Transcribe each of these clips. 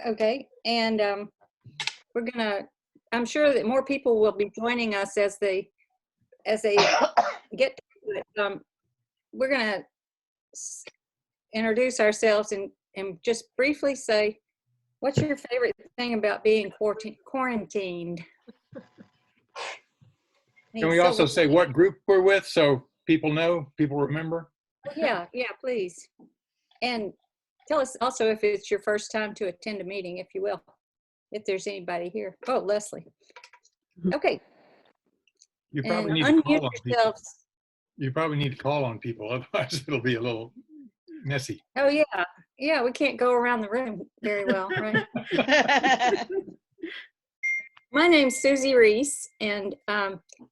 Okay, and I'm sure that more people will be joining us as they get to it. We're gonna introduce ourselves and just briefly say, what's your favorite thing about being quarantined? Can we also say what group we're with so people know, people remember? Yeah, please. And tell us also if it's your first time to attend a meeting, if you will, if there's anybody here. Oh, Leslie. Okay. You probably need to call on people. You probably need to call on people, otherwise it'll be a little messy. Oh yeah, we can't go around the room very well, right? My name's Susie Ries, and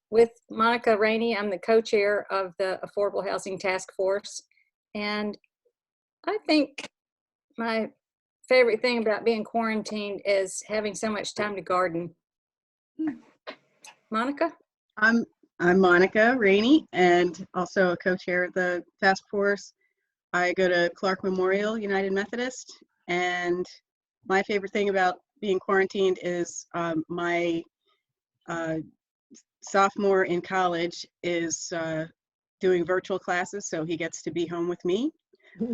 with Monica Rainey, I'm the co-chair of the Affordable Housing Task Force. And I think my favorite thing about being quarantined is having so much time to garden. Monica? I'm Monica Rainey, and also a co-chair of the task force. I go to Clark Memorial United Methodist, and my favorite thing about being quarantined is my sophomore in college is doing virtual classes, so he gets to be home with me,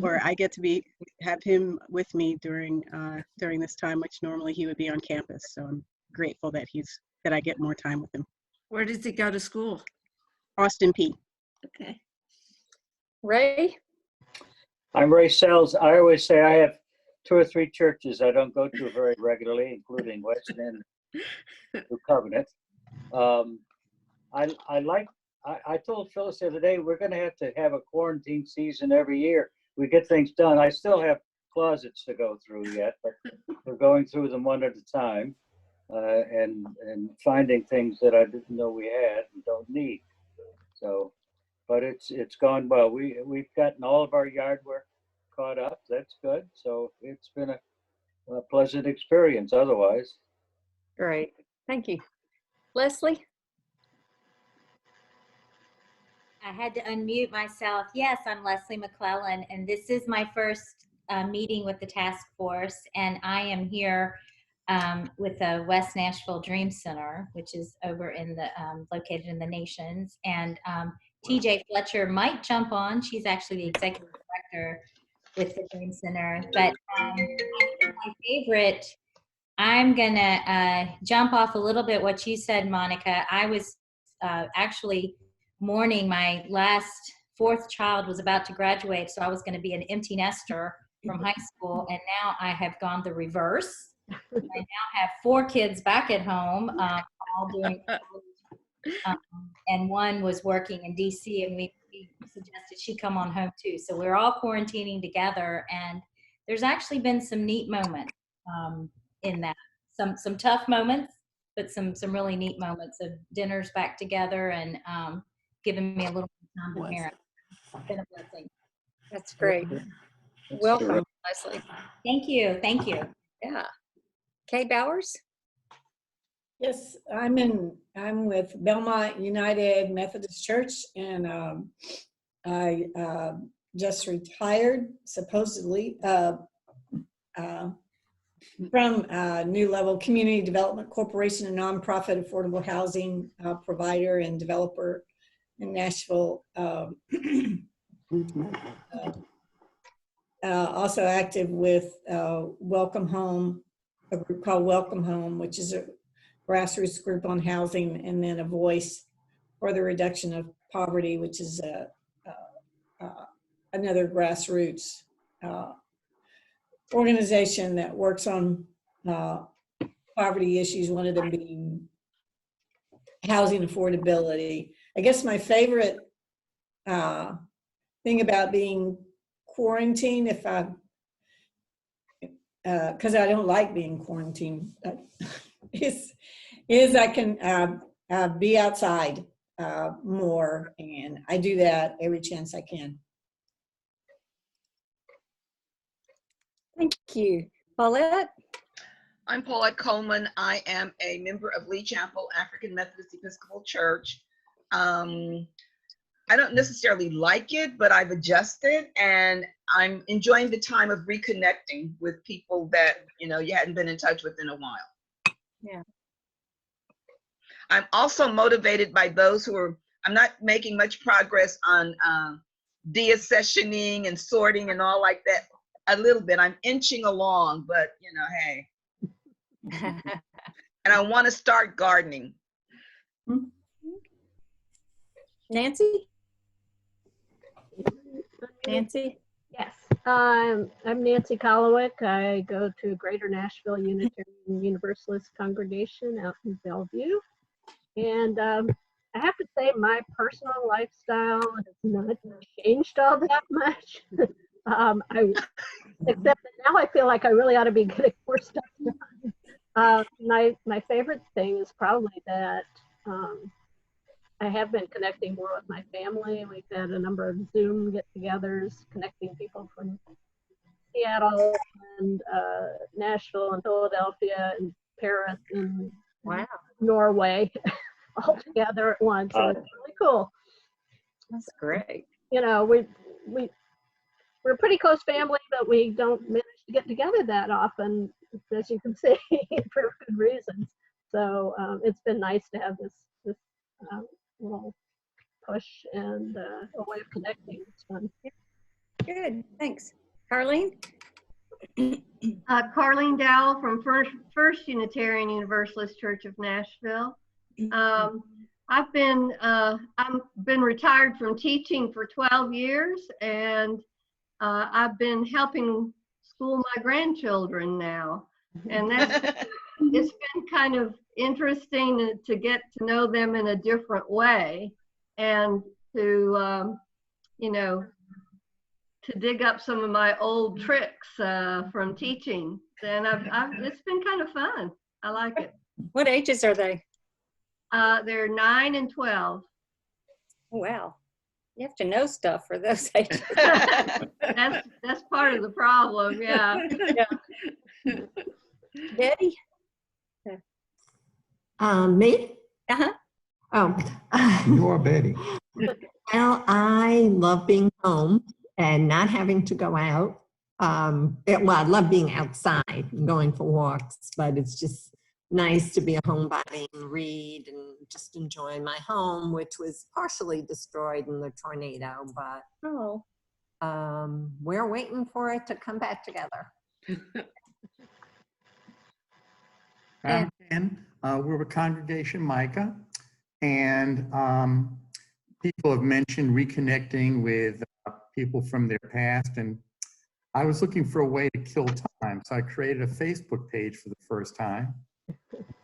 or I get to have him with me during this time, which normally he would be on campus. So I'm grateful that I get more time with him. Where does he go to school? Austin P. Okay. Ray? I'm Ray Sells. I always say I have 2 or 3 churches I don't go to very regularly, including West End, New Covenant. I told Phyllis the other day, we're going to have a quarantine season every year. We get things done. I still have closets to go through yet, but we're going through them one at a time and finding things that I didn't know we had and don't need. So, but it's gone well. We've gotten all of our yard work caught up. That's good. So it's been a pleasant experience otherwise. Great. Thank you. Leslie? I had to unmute myself. Yes, I'm Leslie McClellan, and this is my first meeting with the task force, and I am here with the West Nashville Dream Center, which is over in the located in the Nations. And TJ Fletcher might jump on. She's actually the executive director with the Dream Center. But I think my favorite, I'm gonna jump off a little bit what you said, Monica. I was actually mourning my last 4th child was about to graduate, so I was going to be an empty nester from high school, and now I have gone the reverse. I now have 4 kids back at home, all doing and one was working in DC, and we suggested she come on home too. So we're all quarantining together, and there's actually been some neat moments in that. Some tough moments, but some really neat moments of dinners back together and giving me a little time to parent. It's been a blessing. That's great. Welcome, Leslie. Thank you. Thank you. Yeah. Kay Bowers? Yes, I'm with Belmont United Methodist Church, and I just retired, supposedly, from New Level Community Development Corporation, a nonprofit affordable housing provider and developer in Nashville. Also active with Welcome Home, a group called Welcome Home, which is a grassroots group on housing, and then a voice for the reduction of poverty, which is another grassroots organization that works on poverty issues, one of them being housing affordability. I guess my favorite thing about being quarantined, because I don't like being quarantined, is I can be outside more, and I do that every chance I can. Thank you. Paulette? I'm Paulette Coleman. I am a member of Lee Chapel African Methodist Episcopal Church. I I don't necessarily like it, but I've adjusted, and I'm enjoying the time of reconnecting with people that, you know, you hadn't been in touch with in a while. Yeah. I'm also motivated by those who are, I'm not making much progress on deaccessioning and sorting and all like that. A little bit. I'm inching along, but you know, hey. And I want to start gardening. Nancy? Nancy? Yes, I'm Nancy Kolowick. I go to Greater Nashville Unitarian Universalist Congregation out in Bellevue. And I have to say my personal lifestyle has not changed all that much. Except that now I feel like I really ought to be getting more stuff done. My favorite thing is probably that I have been connecting more with my family. We've had a number of Zoom get-togethers, connecting people from Seattle and Nashville and Philadelphia and Paris and Wow. Norway all together at once. And it's really cool. That's great. You know, we're a pretty close family, but we don't manage to get together that often, as you can see, for good reasons. So it's been nice to have this little push and a way of connecting. It's fun. Good. Thanks. Carlene? Carlene Dowell from First Unitarian Universalist Church of Nashville. I've been retired from teaching for 12 years, and I've been helping school my grandchildren now, and that's it's been kind of interesting to get to know them in a different way, and to you know, to dig up some of my old tricks from teaching. And it's been kind of fun. I like it. What ages are they? They're 9 and 12. Oh, wow. You have to know stuff for those ages. That's part of the problem. Yeah. Yeah. Betty? Me? Uh-huh. Oh. You're Betty. Well, I love being home and not having to go out. Well, I love being outside and going for walks, but it's just nice to be a homebody and read and just enjoy my home, which was partially destroyed in the tornado, but we're waiting for it to come back together. I'm Ken. We're with Congregation Micah, and people have mentioned reconnecting with people from their past, and I was looking for a way to kill time, so I created a Facebook page for the first time.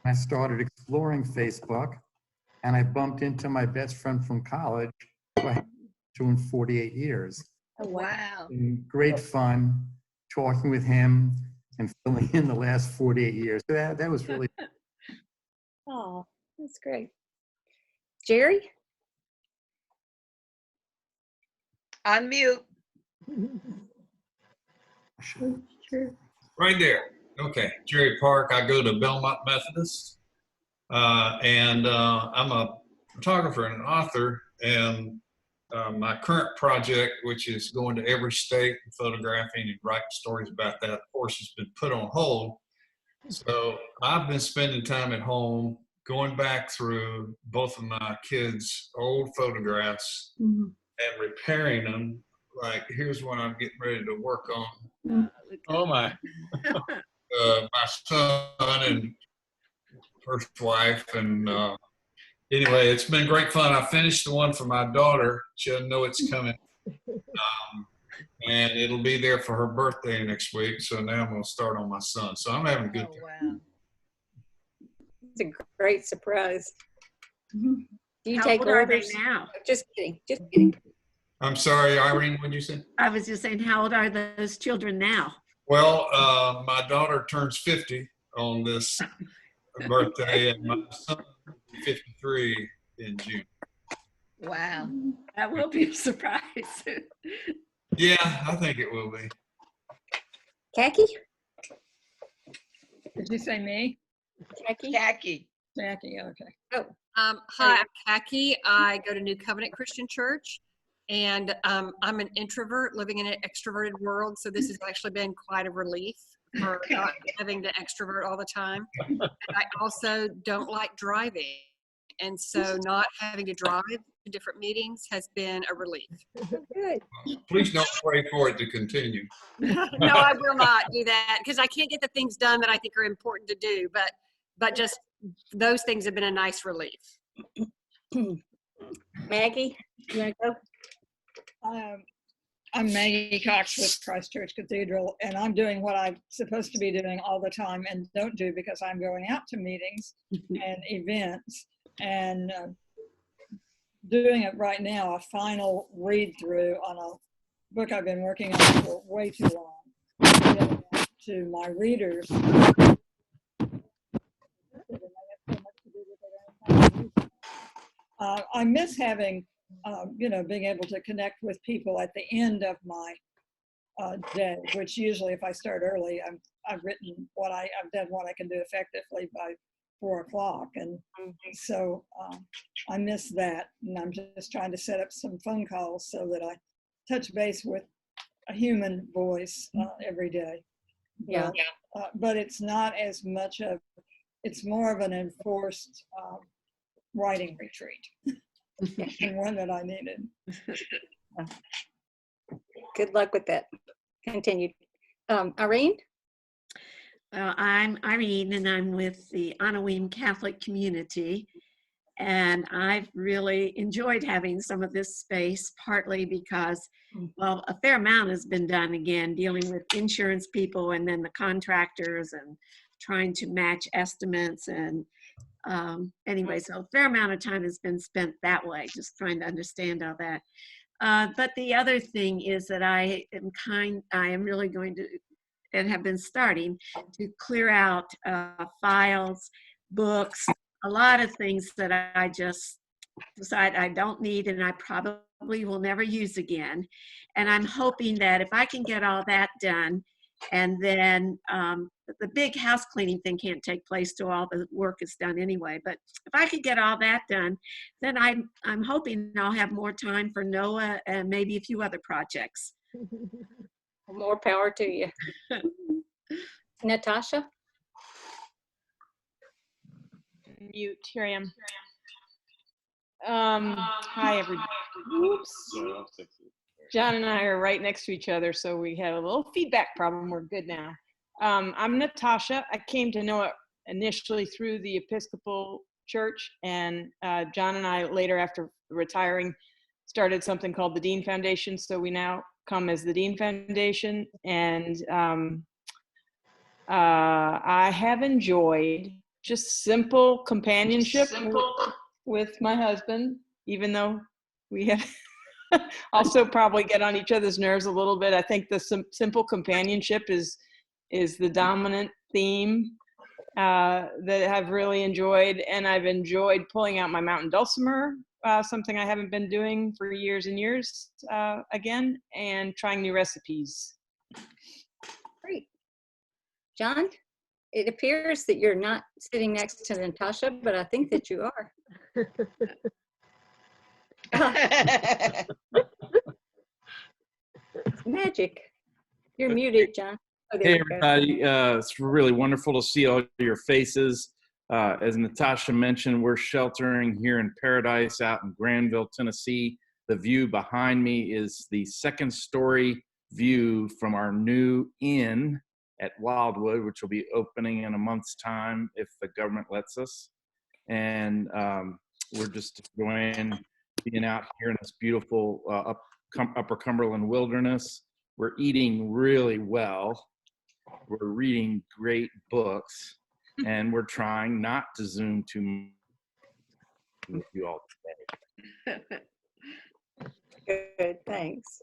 I started exploring Facebook, and I bumped into my best friend from college, who I haven't talked to in 48 years. Oh, wow. Great fun talking with him and filling in the last 48 years. That was really Oh, that's great. Jerry? Unmute. Sure. Right there. Okay. Jerry Park. I go to Belmont Methodist. And I'm a photographer and an author. And my current project, which is going to every state and photographing and writing stories about that, of course, has been put on hold. So I've been spending time at home, going back through both of my kids' old photographs and repairing them. Like, here's one I'm getting ready to work on. Oh my. My son and first wife. And anyway, it's been great fun. I finished the one for my daughter. She doesn't know it's coming. And it'll be there for her birthday next week. So now I'm going to start on my son. So I'm having a good time. Wow. It's a great surprise. Do you How take old are they orders? now? Just kidding. Just kidding. I'm sorry, Irene, what did you say? I was just saying, how old are those children now? Well, my daughter turns 50 on this birthday, and my son will be 53 in June. Wow. That will be a surprise. Yeah, I think it will be. Khaki? Did you say me? Khaki? Khaki. Jackie, okay. Oh, Hi, I'm Kaki. I go to New Covenant Christian Church, and I'm an introvert living in an extroverted world, so this has actually been quite a relief for not having to extrovert all the time. And I also don't like driving, and so not having to drive to different meetings has been a relief. good. Please don't pray for it to continue. No, I will not do that because I can't get the things done that I think are important to do, but just those things have been a nice relief. Maggie, you want to go? I'm Maggie Cox with Christ Church Cathedral, and I'm doing what I'm supposed to be doing all the time and don't do because I'm going out to meetings and events and doing it right now, a final read through on a book I've been working on for way too long. Getting it to my readers. I miss having, being able to connect with people at the end of my day, which usually if I start early, I've written I've done what I can do effectively by 4 o'clock. And so I miss that. And I'm just trying to set up some phone calls so that I touch base with a human voice every day. Yeah. But it's not as much it's more of an enforced writing retreat and one that I needed. Good luck with that. Continued. Irene? I'm Irene, and I'm with the Anawim Catholic community. And I've really enjoyed having some of this space, partly because, well, a fair amount has been done again, dealing with insurance people and then the contractors and trying to match estimates. And anyway, so a fair amount of time has been spent that way, just trying to understand all that. But the other thing is that I am really going to, and have been starting to clear out files, books, a lot of things that I just decide I don't need and I probably will never use again. And I'm hoping that if I can get all that done, and then the big house cleaning thing can't take place till all the work is done anyway. But if I could get all that done, then I'm hoping I'll have more time for Noah and maybe a few other projects. More power to you. Natasha? Mute. Here I am. Hi, everybody. Oops. John and I are right next to each other, so we had a little feedback problem. We're good now. I'm Natasha. I came to know it initially through the Episcopal Church, and John and I later, after retiring, started something called the Dean Foundation. So we now come as the Dean Foundation, and I have enjoyed just simple companionship with my husband, even though we have also probably get on each other's nerves a little bit. I think the simple companionship is the dominant theme that I've really enjoyed. And I've enjoyed pulling out my mountain dulcimer, something I haven't been doing for years and years again, and trying new recipes. Great. John, it appears that you're not sitting next to Natasha, but I think that you are. It's magic. You're muted, John. Oh, hey, everybody. It's really wonderful to see all your faces. As Natasha mentioned, we're sheltering here in Paradise out in Granville, Tennessee. The view behind me is the second-story view from our new inn at Wildwood, which will be opening in a month's time if the government lets us. And we're just enjoying being out here in this beautiful Upper Cumberland wilderness. We're eating really well. We're reading great books, and we're trying not to Zoom too much with you all today. Good, thanks.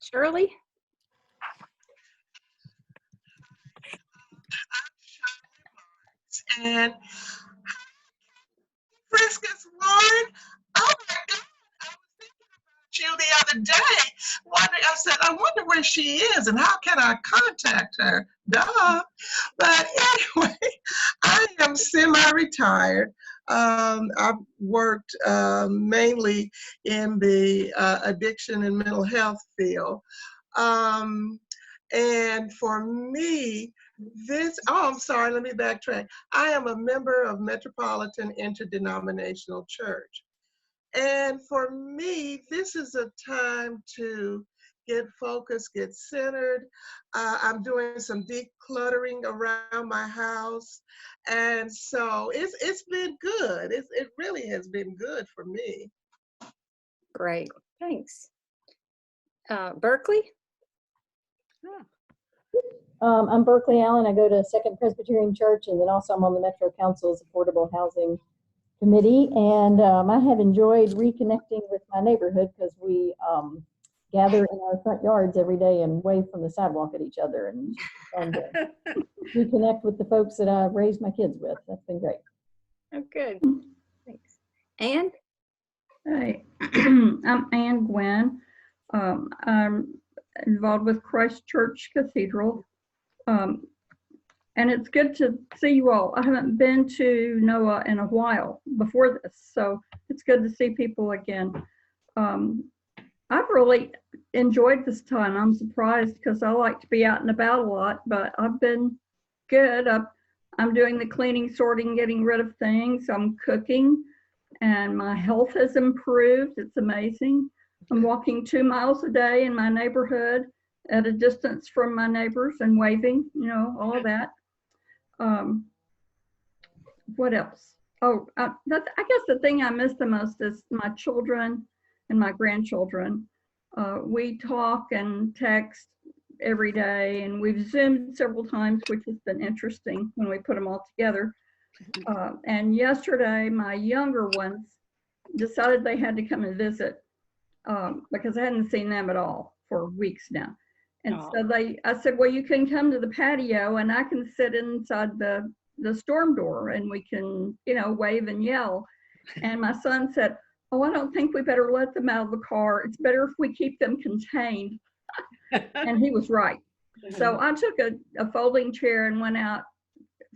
Shirley? And Friscus Ward, oh my God, I was thinking about you the other day. I said, I wonder where she is and how can I contact her? Duh. But anyway, I am semi-retired. I've worked mainly in the addiction and mental health field. And for me, I'm sorry, let me backtrack. I am a member of Metropolitan Interdenominational Church. And for me, this is a time to get focused, get centered. I'm doing some decluttering around my house. And so it's been good. It really has been good for me. Great, thanks. Berkeley? I'm Berkeley Allen. I go to Second Presbyterian Church, and then also I'm on the Metro Council's Affordable Housing Committee. And I have enjoyed reconnecting with my neighborhood because we gather in our front yards every day and wave from the sidewalk at each other, and fun to reconnect with the folks that I raised my kids with. That's been great. Oh, good. Thanks. Ann? Hey, I'm Ann Gwynn. I'm involved with Christ Church Cathedral. And it's good to see you all. I haven't been to NOAA in a while before this, so it's good to see people again. I've really enjoyed this time. I'm surprised because I like to be out and about a lot, but I've been good. I'm doing the cleaning, sorting, getting rid of things. I'm cooking, and my health has improved. It's amazing. I'm walking 2 miles a day in my neighborhood at a distance from my neighbors and waving, you know, all of that. What else? Oh, I guess the thing I miss the most is my children and my grandchildren. We talk and text every day, and we've Zoomed several times, which has been interesting when we put them all together. And yesterday, my younger ones decided they had to come and visit because I hadn't seen them at all for weeks now. And so I said, well, you can come to the patio and I can sit inside the storm door and we can, you know, wave and yell. And my son said, oh, I don't think we better let them out of the car. It's better if we keep them contained. And he was right. So I took a folding chair and went out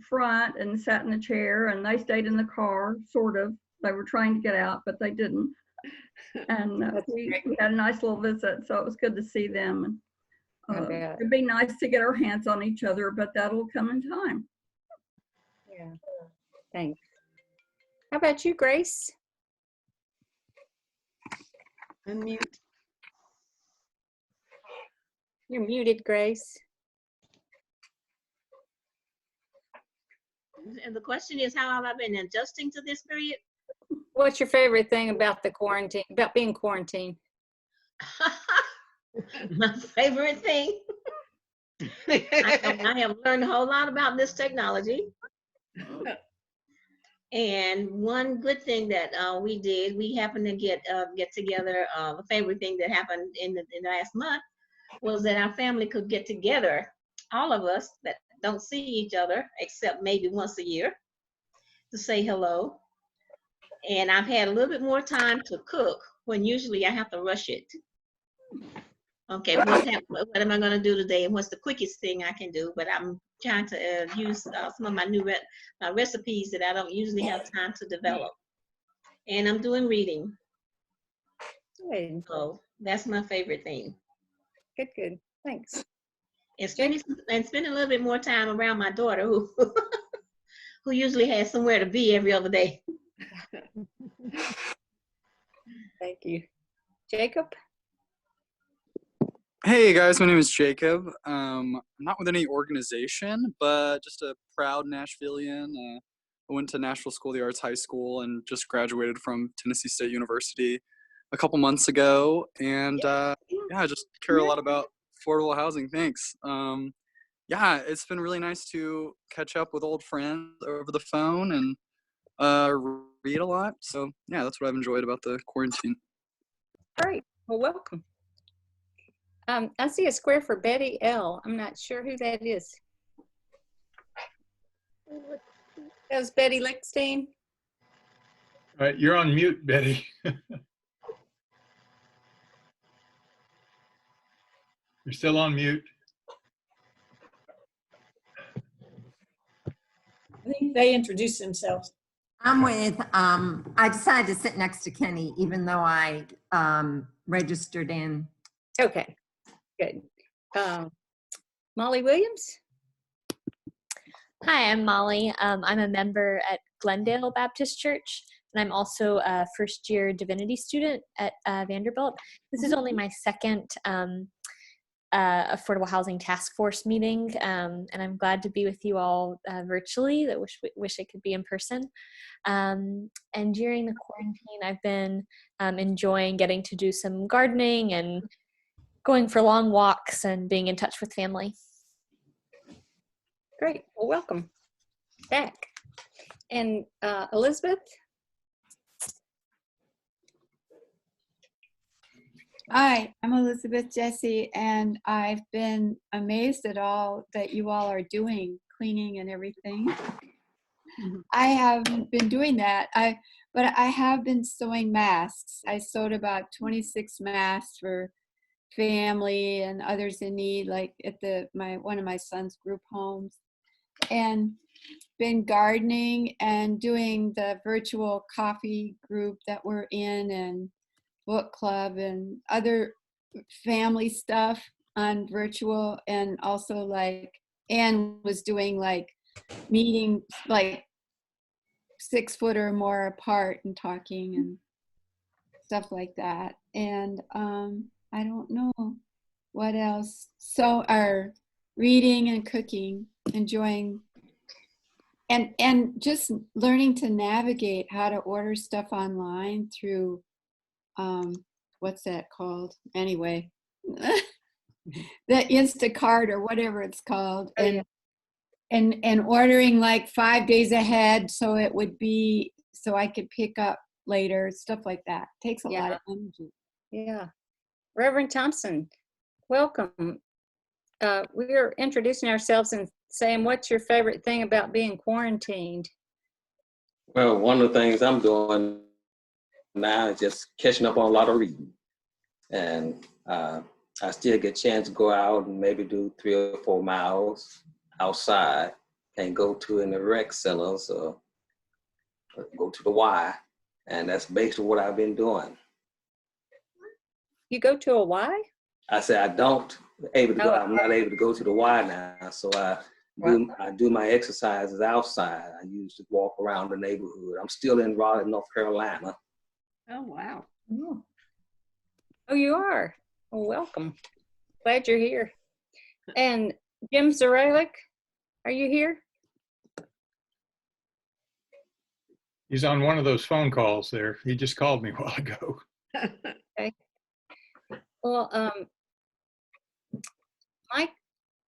front and sat in the chair, and they stayed in the car, sort of. They were trying to get out, but they didn't. And we had a nice little visit, so it was good to see them. It'd be nice to get our hands on each other, but that'll come in time. Yeah, thanks. How about you, Grace? Unmute. You're muted, Grace. And the question is, how have I been adjusting to this period? What's your favorite thing about the quarantine, about being quarantined? My favorite thing? I have learned a whole lot about this technology. And one good thing that we happened to get together. A favorite thing that happened in the last month was that our family could get together, all of us that don't see each other except maybe once a year, to say hello. And I've had a little bit more time to cook when usually I have to rush it. Okay, what am I going to do today, and what's the quickest thing I can do? But I'm trying to use some of my new recipes that I don't usually have time to develop. And I'm doing reading. Good. So that's my favorite thing. Good. Thanks. And spending a little bit more time around my daughter, who who usually has somewhere to be every other day. Thank you. Jacob? Hey guys, my name is Jacob. I'm not with any organization, but just a proud Nashvilleian. I went to Nashville School of the Arts High School and just graduated from Tennessee State University a couple months ago. And yeah, I just care a lot about affordable housing. Thanks. Yeah, it's been really nice to catch up with old friends over the phone and read a lot. So yeah, that's what I've enjoyed about the quarantine. Great. Well, welcome. I see a square for Betty L. I'm not sure who that is. That was Betty Lickstein. You're on mute, Betty. You're still on mute. They introduce themselves. I'm with, I decided to sit next to Kenny, even though I registered in. Okay, good. Molly Williams? Hi, I'm Molly. I'm a member at Glendale Baptist Church, and I'm also a first-year divinity student at Vanderbilt. This is only my second Affordable Housing Task Force meeting, and I'm glad to be with you all virtually. I wish I could be in person. And during the quarantine, I've been enjoying getting to do some gardening and going for long walks and being in touch with family. Great. Well, welcome back. And Elizabeth? Hi, I'm Elizabeth Jesse, and I've been amazed at all that you all are doing, cleaning and everything. I haven't been doing that, but I have been sewing masks. I sewed about 26 masks for family and others in need, like at one of my son's group homes, and been gardening and doing the virtual coffee group that we're in, and book club and other family stuff on virtual. And also, like, Anne was doing like meeting like 6 foot or more apart and talking and stuff like that. And I don't know what else. So our reading and cooking, enjoying, and just learning to navigate how to order stuff online through what's that called? Anyway, the Instacart or whatever it's called. And ordering like 5 days ahead, so it would be, so I could pick up later, stuff like that. Takes a lot of energy. Yeah. Reverend Thompson, welcome. We're introducing ourselves and saying, what's your favorite thing about being quarantined? Well, one of the things I'm doing now is just catching up on a lot of reading. And I still get a chance to go out and maybe do 3 or 4 miles outside. Can't go to in the rec centers or go to the Y. And that's basically what I've been doing. You go to a Y? I said I don't able to go. I'm not able to go to the Y now, so I do my exercises outside. I usually walk around the neighborhood. I'm still in Raleigh, North Carolina. Oh, wow. Oh, you are? Well, welcome. Glad you're here. And Jim Zaralik, are you here? He's on one of those phone calls there. He just called me a while ago. Okay. Well, Mike,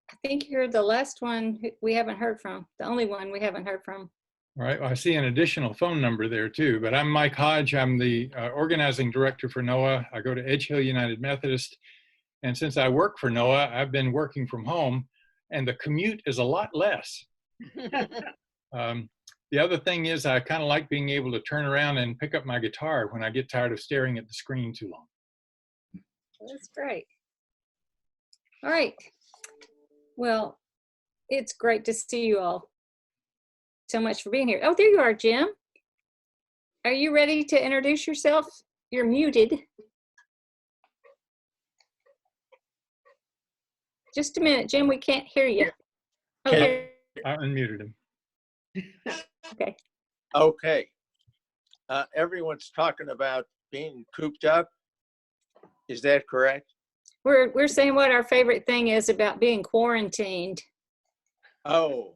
I think you're the last one we haven't heard from, the only one we haven't heard from. All right, well, I see an additional phone number there too, but I'm Mike Hodge. I'm the organizing director for NOAA. I go to Edge Hill United Methodist. And since I work for NOAA, I've been working from home, and the commute is a lot less. The other thing is I kind of like being able to turn around and pick up my guitar when I get tired of staring at the screen too long. That's great. All right. Well, it's great to see you all. So much for being here. Oh, there you are, Jim. Are you ready to introduce yourself? You're muted. Just a minute, Jim, we can't hear you. Okay. I unmuted him. Okay. Okay. Everyone's talking about being cooped up. Is that correct? We're saying what our favorite thing is about being quarantined. Oh,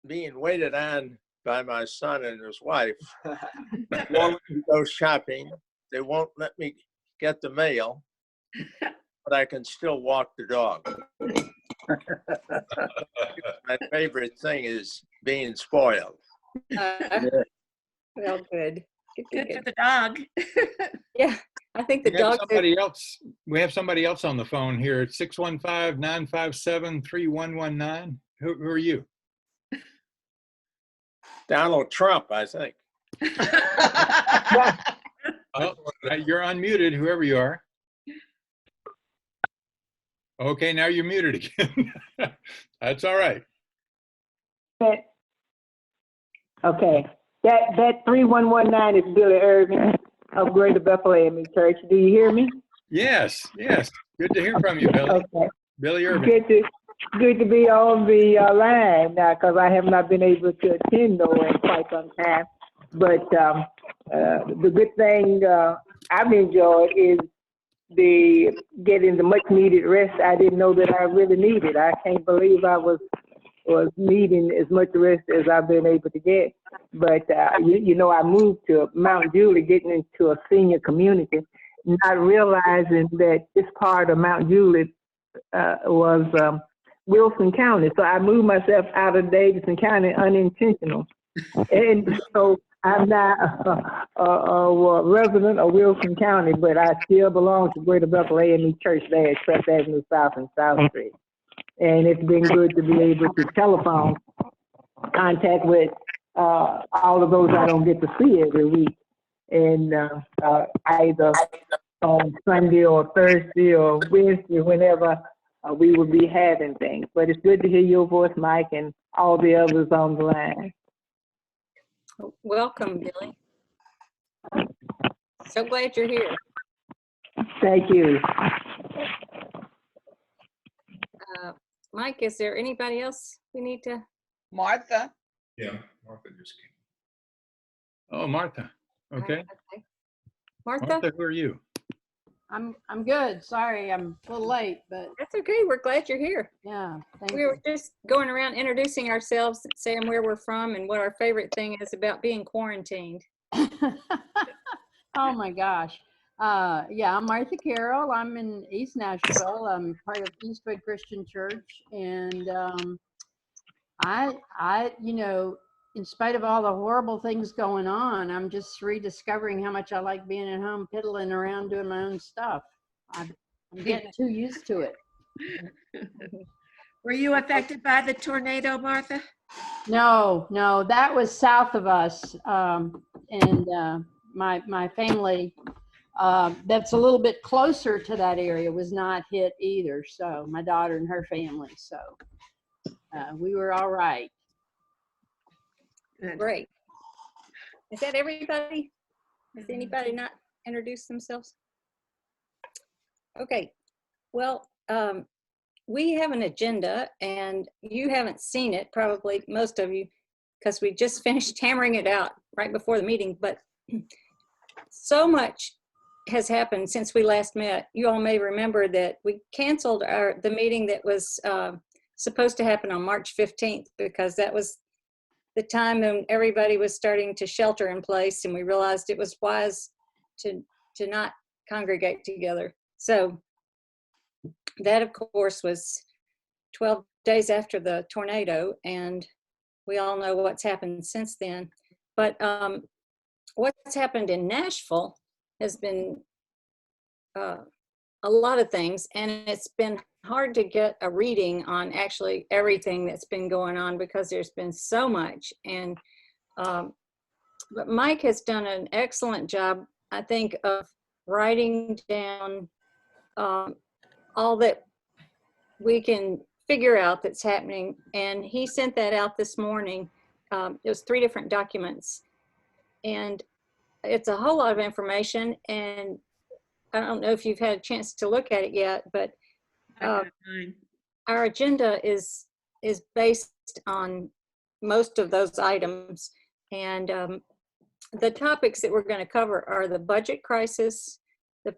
being waited on by my son and his wife. They won't let me go shopping. They won't let me get the mail, but I can still walk the dog. My favorite thing is being spoiled. Well, good. Good for the dog. Yeah, I think the We have dog. somebody else. We have somebody else on the phone here. It's 615-957-3119. Who are you? Donald Trump, I think. Oh, you're unmuted, whoever you are. Okay, now you're muted again. That's all right. Okay. That 3119 is Billy Irving of Greater Bethlehem Church. Do you hear me? Yes, yes. Good to hear from you, Billy. Okay. Billy Irving. Good to be on the line now, because I have not been able to attend though in quite some time. But the good thing I've enjoyed is the getting the much needed rest I didn't know that I really needed. I can't believe I was needing as much rest as I've been able to get. But you know, I moved to Mount Juliet, getting into a senior community, not realizing that this part of Mount Juliet was Wilson County. So I moved myself out of Davidson County unintentional. And so I'm not a resident of Wilson County, but I still belong to Greater Bethlehem Church there at Crest Avenue South and South Street. And it's been good to be able to telephone contact with all of those I don't get to see every week. And either on Sunday or Thursday or Wednesday, whenever we will be having things. But it's good to hear your voice, Mike, and all the others on the line. Welcome, Billy. So glad you're here. Thank you. Mike, is there anybody else we need to? Martha. Yeah, Martha just came. Oh, Martha. Okay. Okay. Martha? Martha, who are you? I'm good. Sorry, I'm a little late, but that's okay. We're glad you're here. Yeah, thank we were just going around introducing ourselves, saying where we're from and what our favorite thing is about being quarantined. Oh my gosh. Yeah, I'm Martha Carroll. I'm in East Nashville. I'm part of Eastwood Christian Church, and I, you know, in spite of all the horrible things going on, I'm just rediscovering how much I like being at home, piddling around, doing my own stuff. I'm getting too used to it. Were you affected by the tornado, Martha? No, that was south of us, and my family that's a little bit closer to that area was not hit either. So my daughter and her family, so we were all right. Great. Is that everybody? Has anybody not introduced themselves? Okay. Well, we have an agenda, and you haven't seen it, probably most of you, because we just finished hammering it out right before the meeting. But so much has happened since we last met. You all may remember that we canceled the meeting that was supposed to happen on March 15th, because that was the time when everybody was starting to shelter in place, and we realized it was wise to not congregate together. So that, of course, was 12 days after the tornado, and we all know what's happened since then. But what's happened in Nashville has been a lot of things, and it's been hard to get a reading on actually everything that's been going on, because there's been so much. And but Mike has done an excellent job, I think, of writing down all that we can figure out that's happening, and he sent that out this morning. It was 3 different documents, and it's a whole lot of information, and I don't know if you've had a chance to look at it yet, but our agenda is based on most of those items. And the topics that we're going to cover are the budget crisis, the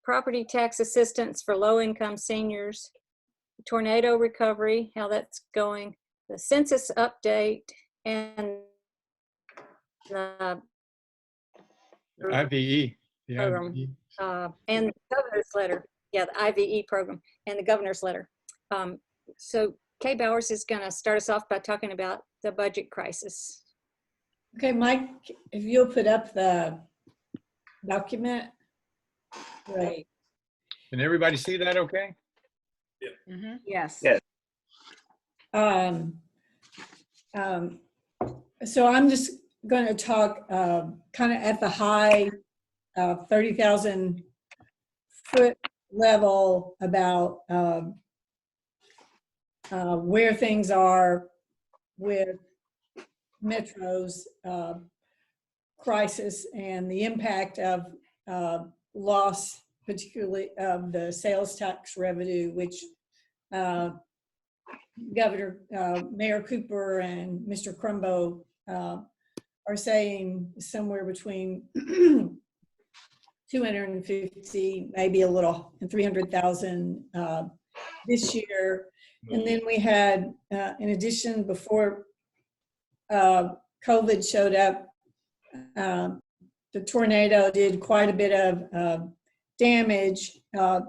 property tax assistance for low-income seniors, tornado recovery, how that's going, the census update, and the IVE. program, and the governor's letter. Yeah, the IVE program and the governor's letter. So Kay Bowers is going to start us off by talking about the budget crisis. Okay, Mike, if you'll put up the document. Right. Can everybody see that okay? Yeah. Mm-hmm. Yes. Yes. So I'm just going to talk kind of at the high 30,000 foot level about where things are with Metro's crisis and the impact of loss, particularly of the sales tax revenue, which Mayor Cooper and Mr. Crumbo are saying somewhere between 250, maybe a little, and 300,000 this year. And then we had, in addition, before COVID showed up, the tornado did quite a bit of damage, not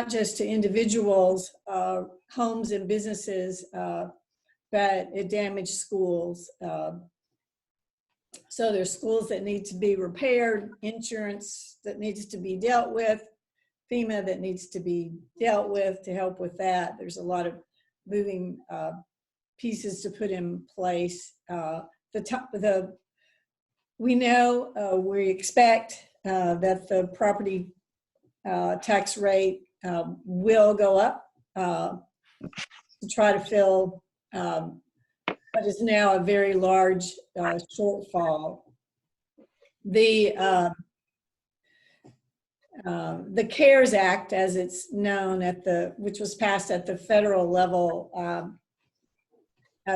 just to individuals, homes and businesses, but it damaged schools. So there's schools that need to be repaired, insurance that needs to be dealt with, FEMA that needs to be dealt with to help with that. There's a lot of moving pieces to put in place. We know, we expect that the property tax rate will go up to try to fill what is now a very large shortfall. The CARES Act, as it's known, which was passed at the federal level,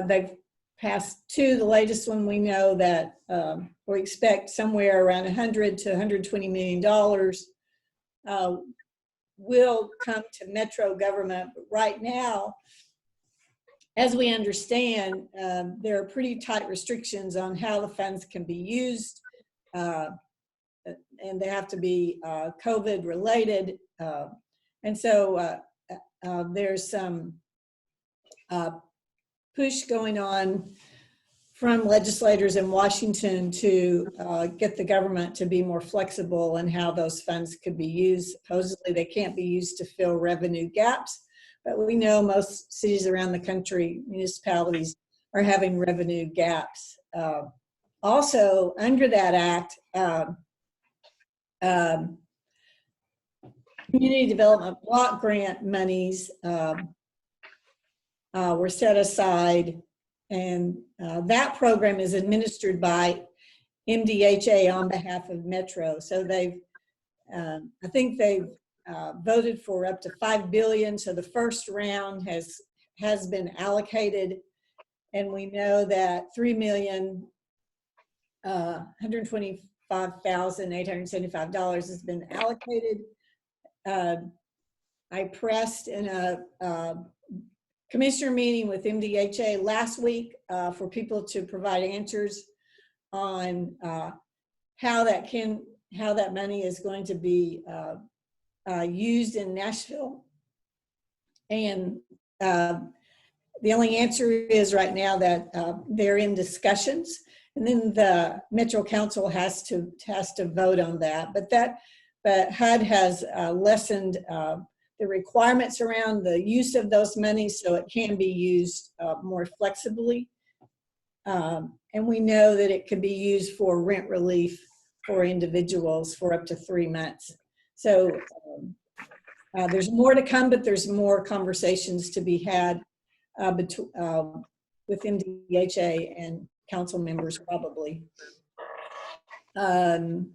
they've passed two. The latest one, we know that we expect somewhere around $100 to $120 million will come to Metro government. But right now, as we understand, there are pretty tight restrictions on how the funds can be used, and they have to be COVID related. And so there's some push going on from legislators in Washington to get the government to be more flexible in how those funds could be used. Supposedly they can't be used to fill revenue gaps, but we know most cities around the country, municipalities, are having revenue gaps. Also, under that act, community development block grant monies were set aside, and that program is administered by MDHA on behalf of Metro. So they've, I think they've voted for up to $5 billion. So the first round has been allocated, and we know that $3,125,875 has been allocated. I pressed in a commissioner meeting with MDHA last week for people to provide answers on how that money is going to be used in Nashville. And the only answer is right now that they're in discussions, and then the Metro Council has to vote on that. But HUD has lessened the requirements around the use of those monies so it can be used more flexibly. And we know that it can be used for rent relief for individuals for up to 3 months. So there's more to come, but there's more conversations to be had with MDHA and council members probably. And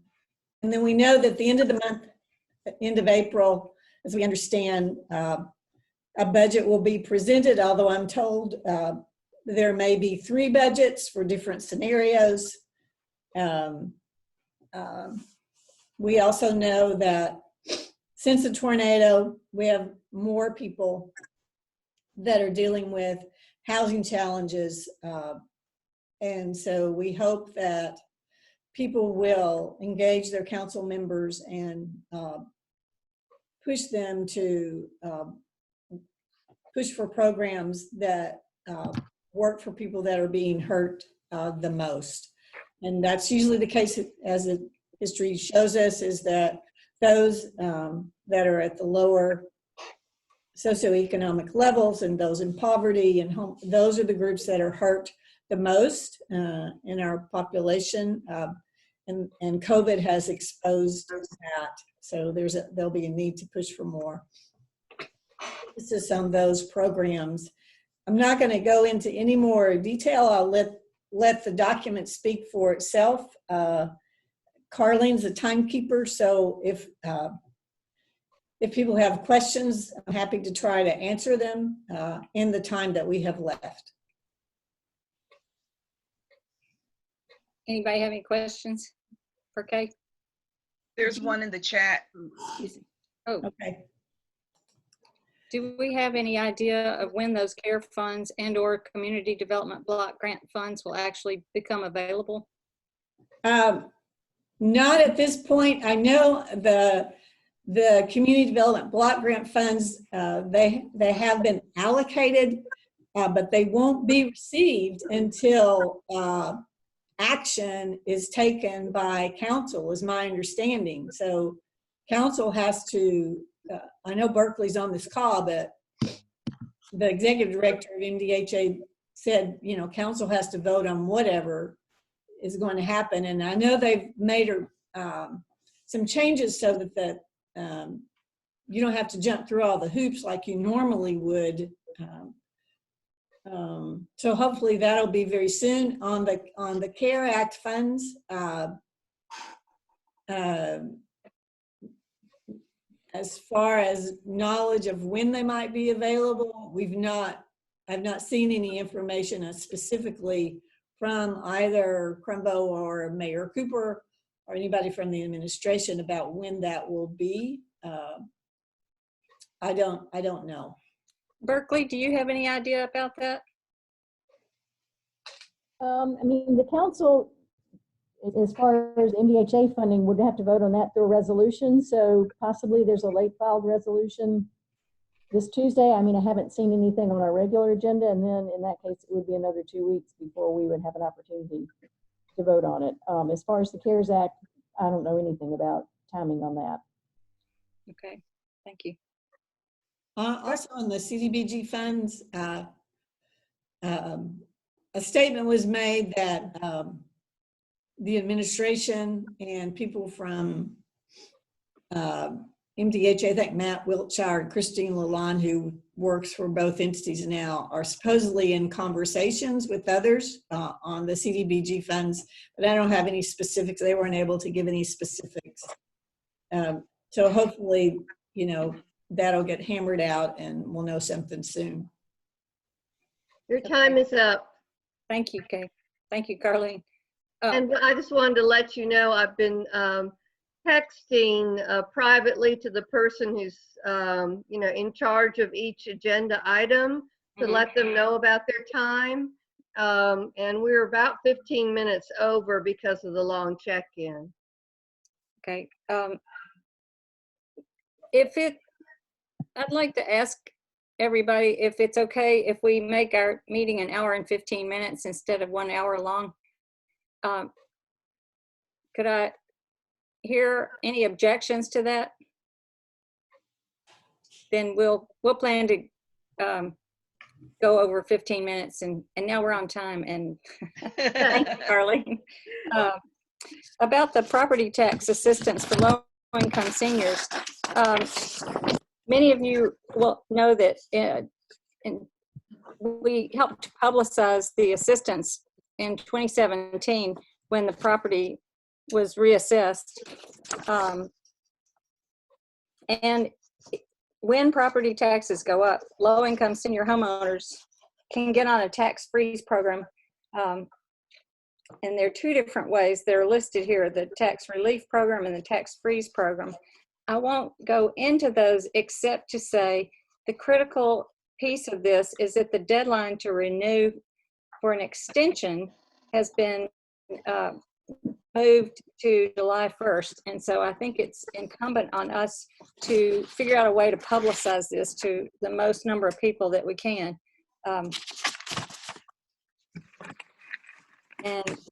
then we know that the end of the month, end of April, as we understand, a budget will be presented, although I'm told there may be 3 budgets for different scenarios. We also know that since the tornado, we have more people that are dealing with housing challenges. And so we hope that people will engage their council members and push them to push for programs that work for people that are being hurt the most. And that's usually the case, as history shows us, is that those that are at the lower socioeconomic levels and those in poverty and home, those are the groups that are hurt the most in our population. And COVID has exposed that. So there'll be a need to push for more emphasis on those programs. I'm not going to go into any more detail. I'll let the document speak for itself. Carlene's the timekeeper, so if people have questions, I'm happy to try to answer them in the time that we have left. Anybody have any questions for Kay? There's one in the chat. Oh, okay. Do we have any idea of when those CARE funds and or community development block grant funds will actually become available? Not at this point. I know the community development block grant funds, they have been allocated, but they won't be received until action is taken by council, is my understanding. So council has to, I know Berkeley's on this call, but the executive director of MDHA said, you know, council has to vote on whatever is going to happen. And I know they've made some changes so that you don't have to jump through all the hoops like you normally would. So hopefully that'll be very soon. On the CARE Act funds, as far as knowledge of when they might be available, I've not seen any information specifically from either Crumbo or Mayor Cooper or anybody from the administration about when that will be. I don't know. Berkeley, do you have any idea about that? I mean, the council, as far as MDHA funding, would have to vote on that through a resolution. So possibly there's a late filed resolution this Tuesday. I mean, I haven't seen anything on our regular agenda. And then in that case, it would be another 2 weeks before we would have an opportunity to vote on it. As far as the CARES Act, I don't know anything about timing on that. Okay, thank you. Also on the CDBG funds, a statement was made that the administration and people from MDHA, I think Matt Wiltshire and Christine Lalonde, who works for both entities now, are supposedly in conversations with others on the CDBG funds, but I don't have any specifics. They weren't able to give any specifics. So hopefully, you know, that'll get hammered out and we'll know something soon. Your time is up. Thank you, Kay. Thank you, Carlene. And I just wanted to let you know I've been texting privately to the person who's you know, in charge of each agenda item to let them know about their time. And we're about 15 minutes over because of the long check-in. Okay. I'd like to ask everybody if it's okay if we make our meeting an hour and 15 minutes instead of 1 hour long. Could I hear any objections to that? Then we'll plan to go over 15 minutes and now we're on time. And thank you, Carly. About the property tax assistance for low-income seniors. Many of you will know that we helped publicize the assistance in 2017 when the property was reassessed. And when property taxes go up, low-income senior homeowners can get on a tax freeze program. And there are two different ways. They're listed here, the tax relief program and the tax freeze program. I won't go into those except to say the critical piece of this is that the deadline to renew for an extension has been moved to July 1st. And so I think it's incumbent on us to figure out a way to publicize this to the most number of people that we can. And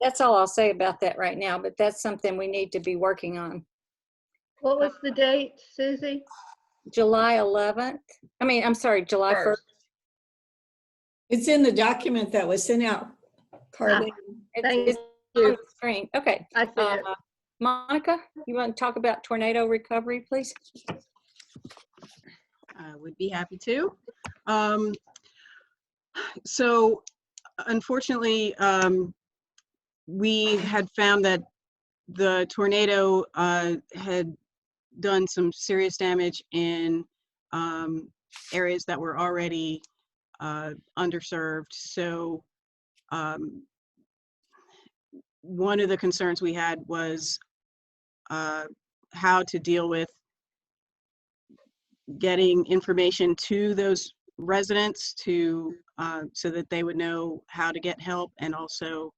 that's all I'll say about that right now, but that's something we need to be working on. What was the date, Susie? July 11th. I'm sorry, July 1st. It's in the document that was sent out, Carly. It's on the screen. Okay. I see it. Monica, you want to talk about tornado recovery, please? I would be happy to. So unfortunately, we had found that the tornado had done some serious damage in areas that were already underserved. So one of the concerns we had was how to deal with getting information to those residents to so that they would know how to get help, and also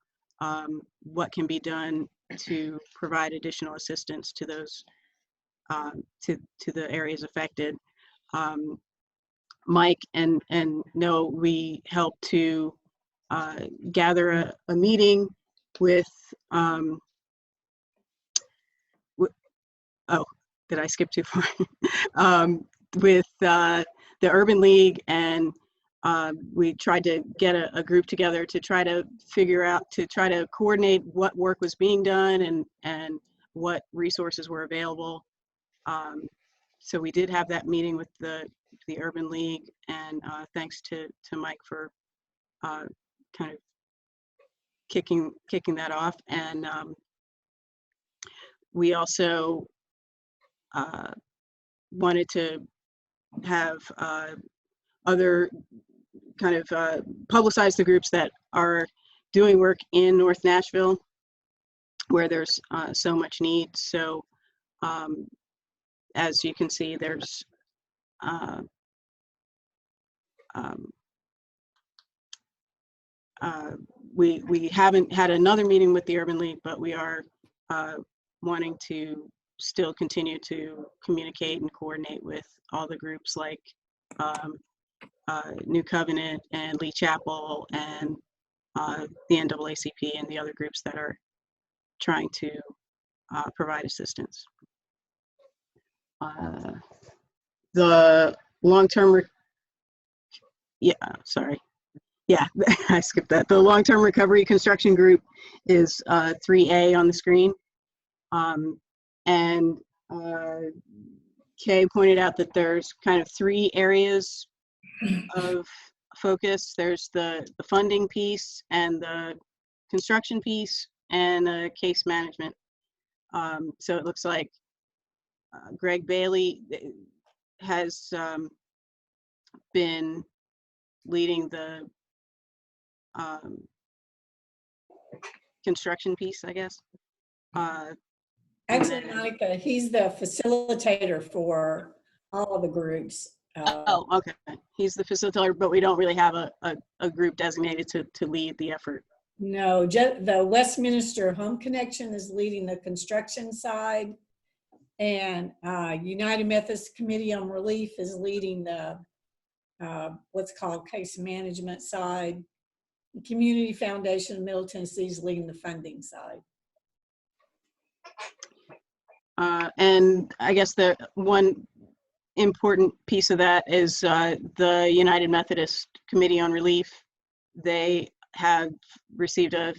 what can be done to provide additional assistance to those to the areas affected. Mike and Noah, we helped to gather a meeting with oh, did I skip too far? With the Urban League, and we tried to get a group together to try to figure out, to try to coordinate what work was being done and what resources were available. So we did have that meeting with the Urban League, and thanks to Mike for kind of kicking that off. And we also wanted to have other kind of publicize the groups that are doing work in North Nashville, where there's so much need. So as you can see, there's we haven't had another meeting with the Urban League, but we are wanting to still continue to communicate and coordinate with all the groups like New Covenant and Lee Chapel and the NAACP and the other groups that are trying to provide assistance. The long-term, I skipped that. The long-term recovery construction group is 3A on the screen. And Kay pointed out that there's kind of 3 areas of focus. There's the funding piece and the construction piece and the case management. So it looks like Greg Bailey has been leading the construction piece, I guess. Actually, Monica, he's the facilitator for all of the groups. Oh, okay. He's the facilitator, but we don't really have a group designated to lead the effort. No, the Westminster Home Connection is leading the construction side, and United Methodist Committee on Relief is leading the what's called case management side. The Community Foundation of Middle Tennessee is leading the funding side. And I guess the one important piece of that is the United Methodist Committee on Relief. They have received a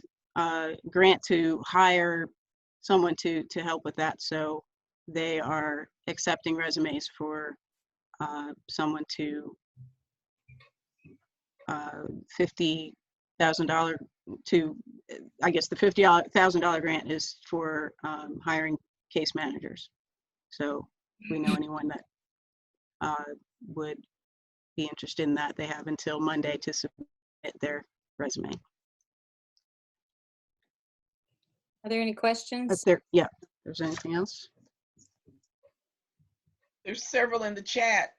grant to hire someone to help with that. So they are accepting resumes for someone to $50,000 to, I guess the $50,000 grant is for hiring case managers. So if we know anyone that would be interested in that, they have until Monday to submit their resume. Are there any questions? If there, yeah, if there's anything else. There's several in the chat.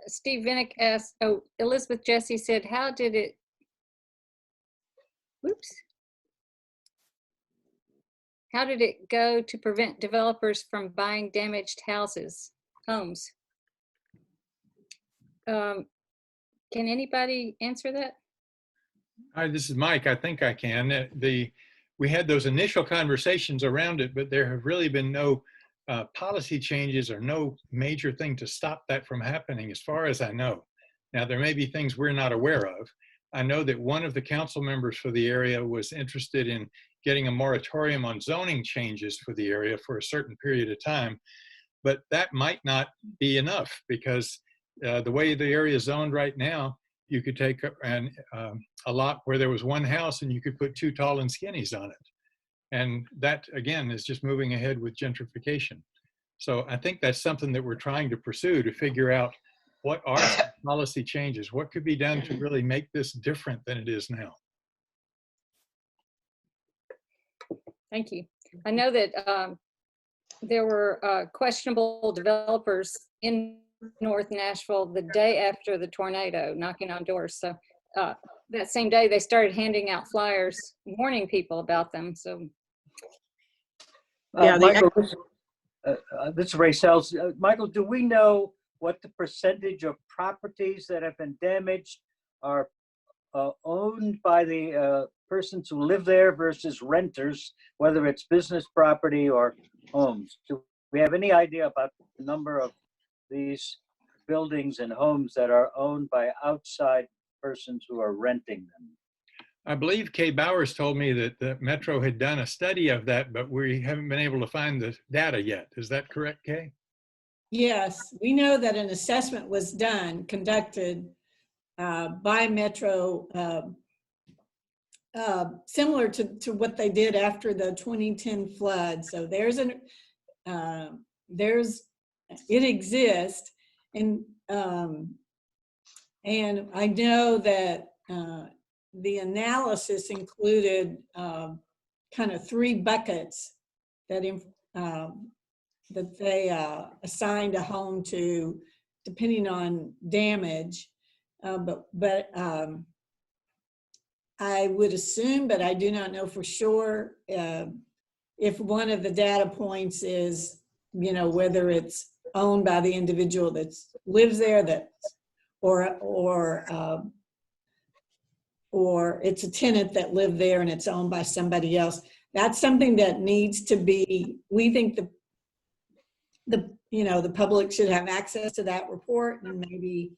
Steve Vinnick asked, oh, Elizabeth Jesse said, how did it, whoops. How did it go to prevent developers from buying damaged homes? Can anybody answer that? Hi, this is Mike. I think I can. We had those initial conversations around it, but there have really been no policy changes or no major thing to stop that from happening, as far as I know. Now, there may be things we're not aware of. I know that one of the council members for the area was interested in getting a moratorium on zoning changes for the area for a certain period of time, but that might not be enough, because the way the area is zoned right now, you could take a lot where there was one house and you could put 2 tall and skinnies on it. And that, again, is just moving ahead with gentrification. So I think that's something that we're trying to pursue, to figure out what are policy changes, what could be done to really make this different than it is now. Thank you. I know that there were questionable developers in North Nashville the day after the tornado, knocking on doors. So that same day, they started handing out flyers warning people about them. So Yeah, Michael, this is Ray Sells. Michael, do we know what the percentage of properties that have been damaged are owned by the persons who live there versus renters, whether it's business property or homes? Do we have any idea about the number of these buildings and homes that are owned by outside persons who are renting them? I believe Kay Bowers told me that the Metro had done a study of that, but we haven't been able to find the data yet. Is that correct, Kay? Yes, we know that an assessment was conducted by Metro, similar to what they did after the 2010 flood. So it exists, and I know that the analysis included kind of 3 buckets that they assigned a home to, depending on damage. But I would assume, but I do not know for sure, if one of the data points is, whether it's owned by the individual that lives there, or it's a tenant that lived there and it's owned by somebody else. That's something that needs to be, we think the public should have access to that report, and maybe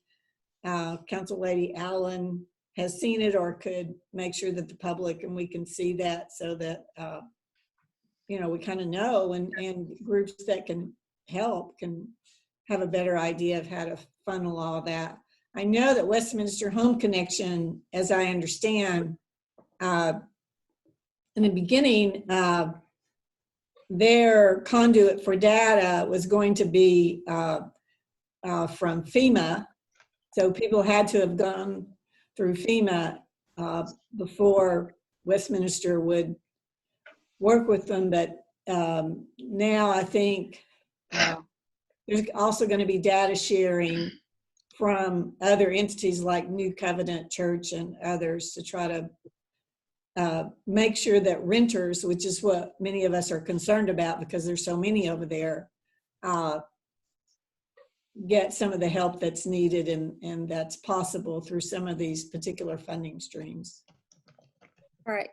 Council Lady Allen has seen it or could make sure that the public and we can see that, so that we kind of know, and groups that can help can have a better idea of how to funnel all of that. I know that Westminster Home Connection, as I understand, in the beginning, their conduit for data was going to be from FEMA. So people had to have gone through FEMA before Westminster would work with them. But now I think there's also going to be data sharing from other entities like New Covenant Church and others, to try to make sure that renters, which is what many of us are concerned about because there's so many over there, get some of the help that's needed and that's possible through some of these particular funding streams. all right,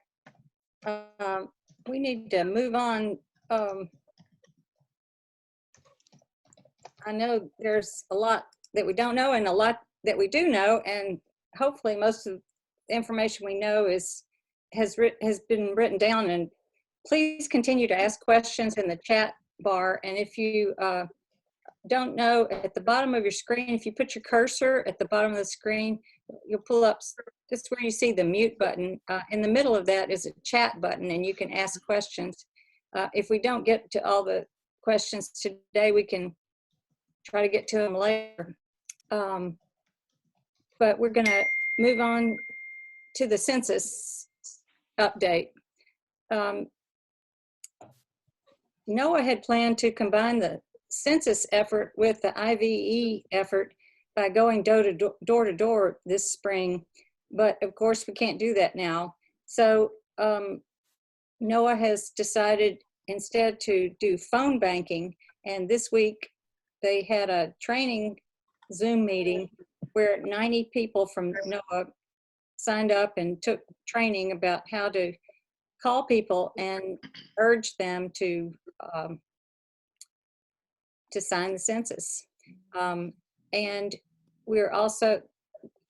we need to move on. I know there's a lot that we don't know and a lot that we do know, and hopefully most of the information we know has been written down. And please continue to ask questions in the chat bar. And if you don't know, at the bottom of your screen, if you put your cursor at the bottom of the screen, you'll pull up just where you see the mute button. In the middle of that is a chat button, and you can ask questions. If we don't get to all the questions today, we can try to get to them later. But we're going to move on to the census update. NOAA had planned to combine the census effort with the IVE effort by going door to door this spring, but of course we can't do that now. So NOAA has decided instead to do phone banking, and this week they had a training Zoom meeting where 90 people from NOAA signed up and took training about how to call people and urge them to sign the census. And we're also,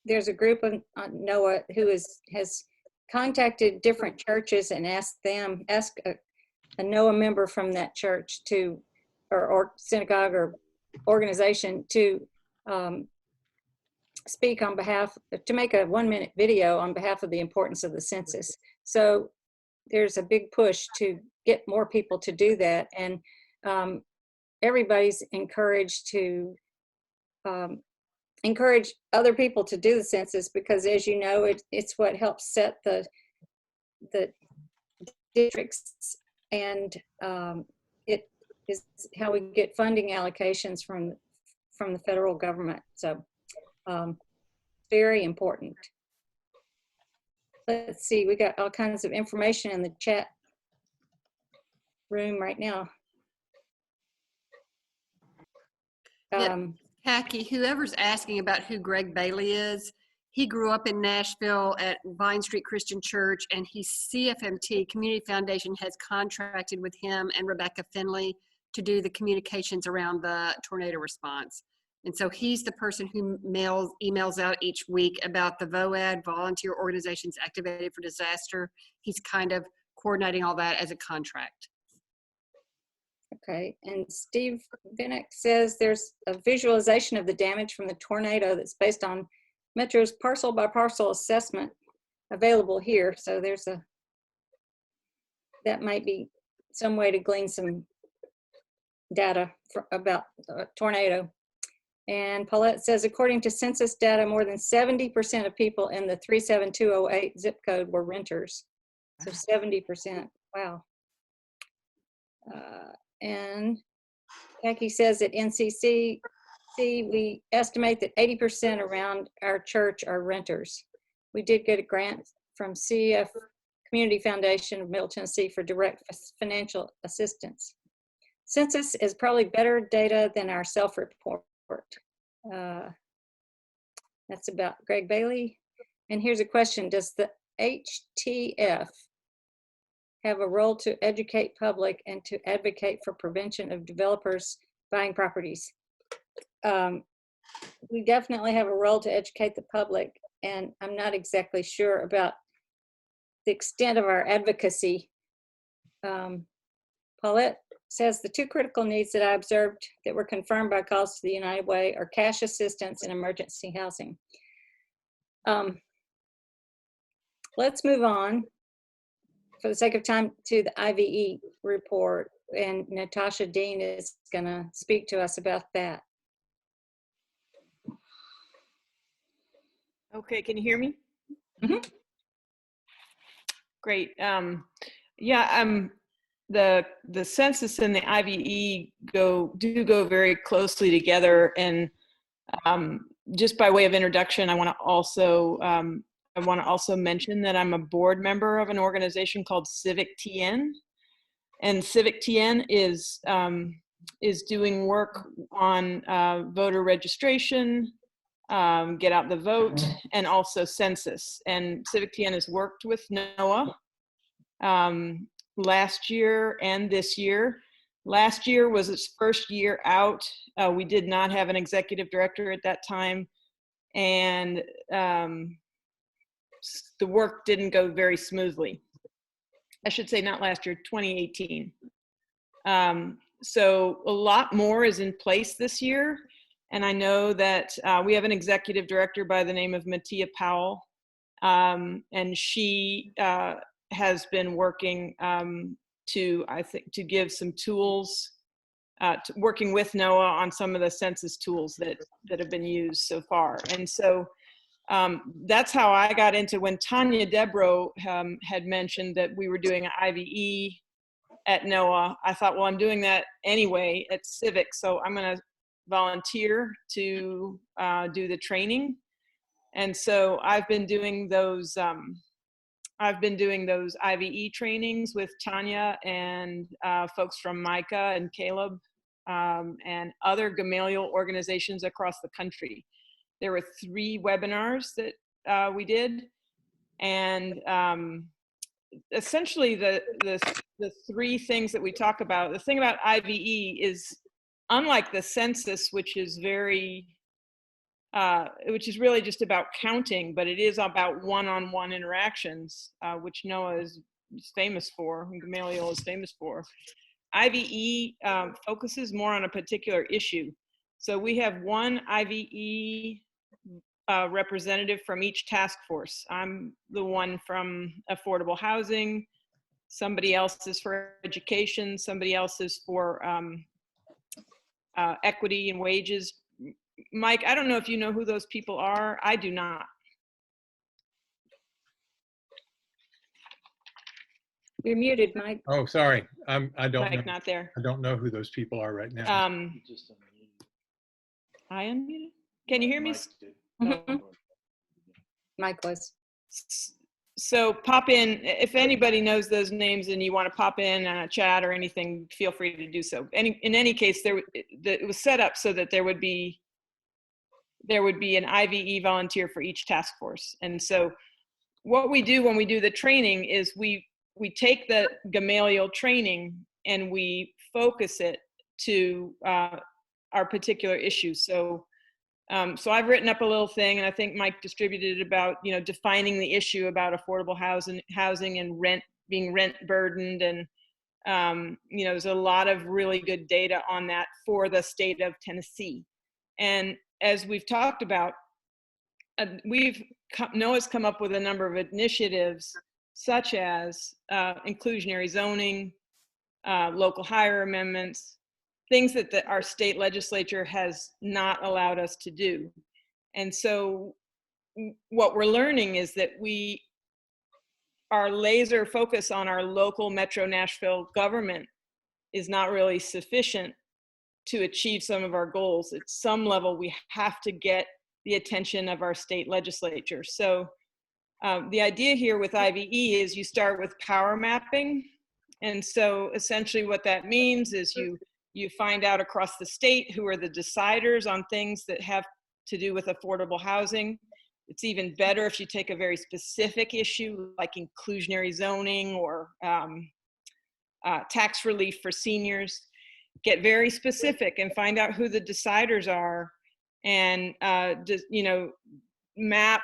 there's a group of NOAA who has contacted different churches and asked a NOAA member from that church to, or synagogue or organization to speak on behalf, to make a 1-minute video on behalf of the importance of the census. So there's a big push to get more people to do that. And everybody's encouraged to encourage other people to do the census, because as you know, it's what helps set the districts, and it is how we get funding allocations from the federal government. So very important. Let's see, we got all kinds of information in the chat room right now. Khaki, whoever's asking about who Greg Bailey is, he grew up in Nashville at Vine Street Christian Church, and he's CFMT, Community Foundation, has contracted with him and Rebecca Finley to do the communications around the tornado response. And so he's the person who emails out each week about the VOAD, volunteer organizations activated for disaster. He's kind of coordinating all that as a contract. Okay, and Steve Vinnick says there's a visualization of the damage from the tornado that's based on Metro's parcel by parcel assessment available here. So there's that might be some way to glean some data about the tornado. And Paulette says, according to census data, more than 70% of people in the 37208 zip code were renters. So 70%, wow. And Becky says at NCC, we estimate that 80% around our church are renters. We did get a grant from CF Community Foundation of Middle Tennessee for direct financial assistance. Census is probably better data than our self-report. That's about Greg Bailey. And here's a question: does the HTF have a role to educate public and to advocate for prevention of developers buying properties? We definitely have a role to educate the public, and I'm not exactly sure about the extent of our advocacy. Paulette says the two critical needs that I observed that were confirmed by calls to the United Way are cash assistance and emergency housing. Let's move on, for the sake of time, to the IVE report, and Natasha Dean is going to speak to us about that. Okay, can you hear me? Mm-hmm. Great. Yeah, the census and the IVE do go very closely together, and just by way of introduction, I want to also mention that I'm a board member of an organization called Civic TN, and Civic TN is doing work on voter registration, get out the vote, and also census. And Civic TN has worked with NOAA last year and this year. Last year was its first year out. We did not have an executive director at that time, and the work didn't go very smoothly. I should say not last year, 2018. So a lot more is in place this year. And I know that we have an executive director by the name of Mattia Powell, and she has been working to give some tools, working with NOAA on some of the census tools that have been used so far. And so that's how I got into, when Tanya Debro had mentioned that we were doing an IVE at NOAA, I thought, well, I'm doing that anyway at Civic, so I'm going to volunteer to do the training. And so I've been doing those IVE trainings with Tanya and folks from Micah and Caleb and other Gamaliel organizations across the country. There were 3 webinars that we did, and essentially the 3 things that we talk about. The thing about IVE is, unlike the census, which is really just about counting, but it is about one-on-one interactions, which NOAA is famous for, and Gamaliel is famous for. IVE focuses more on a particular issue. So we have one IVE representative from each task force. I'm the one from affordable housing. Somebody else is for education. Somebody else is for equity and wages. Mike, I don't know if you know who those people are. I do not. You're muted, Mike. Oh, sorry. I don't know. Mike, not there. I don't know who those people are right now. I unmuted. Can you hear me? Mhm. Mike was. So pop in, if anybody knows those names and you want to pop in a chat or anything, feel free to do so. In any case, it was set up so that there would be an IVE volunteer for each task force. And so what we do when we do the training is we take the Gamaliel training and we focus it to our particular issues. So I've written up a little thing, and I think Mike distributed it about, defining the issue about affordable housing and being rent burdened. And, there's a lot of really good data on that for the state of Tennessee. And as we've talked about, NOAA's come up with a number of initiatives such as inclusionary zoning, local hire amendments, things that our state legislature has not allowed us to do. And so what we're learning is that our laser focus on our local Metro Nashville government is not really sufficient to achieve some of our goals. At some level, we have to get the attention of our state legislature. So the idea here with IVE is you start with power mapping. And so essentially what that means is you find out across the state who are the deciders on things that have to do with affordable housing. It's even better if you take a very specific issue like inclusionary zoning or tax relief for seniors. Get very specific and find out who the deciders are, and map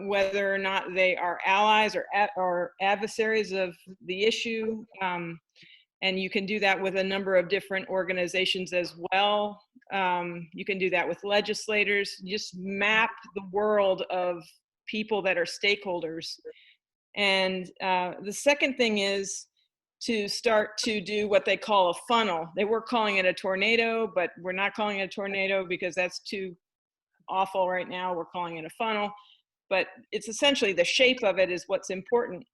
whether or not they are allies or adversaries of the issue. And you can do that with a number of different organizations as well. You can do that with legislators. Just map the world of people that are stakeholders. And the second thing is to start to do what they call a funnel. They were calling it a tornado, but we're not calling it a tornado because that's too awful right now. We're calling it a funnel. But it's essentially the shape of it is what's important.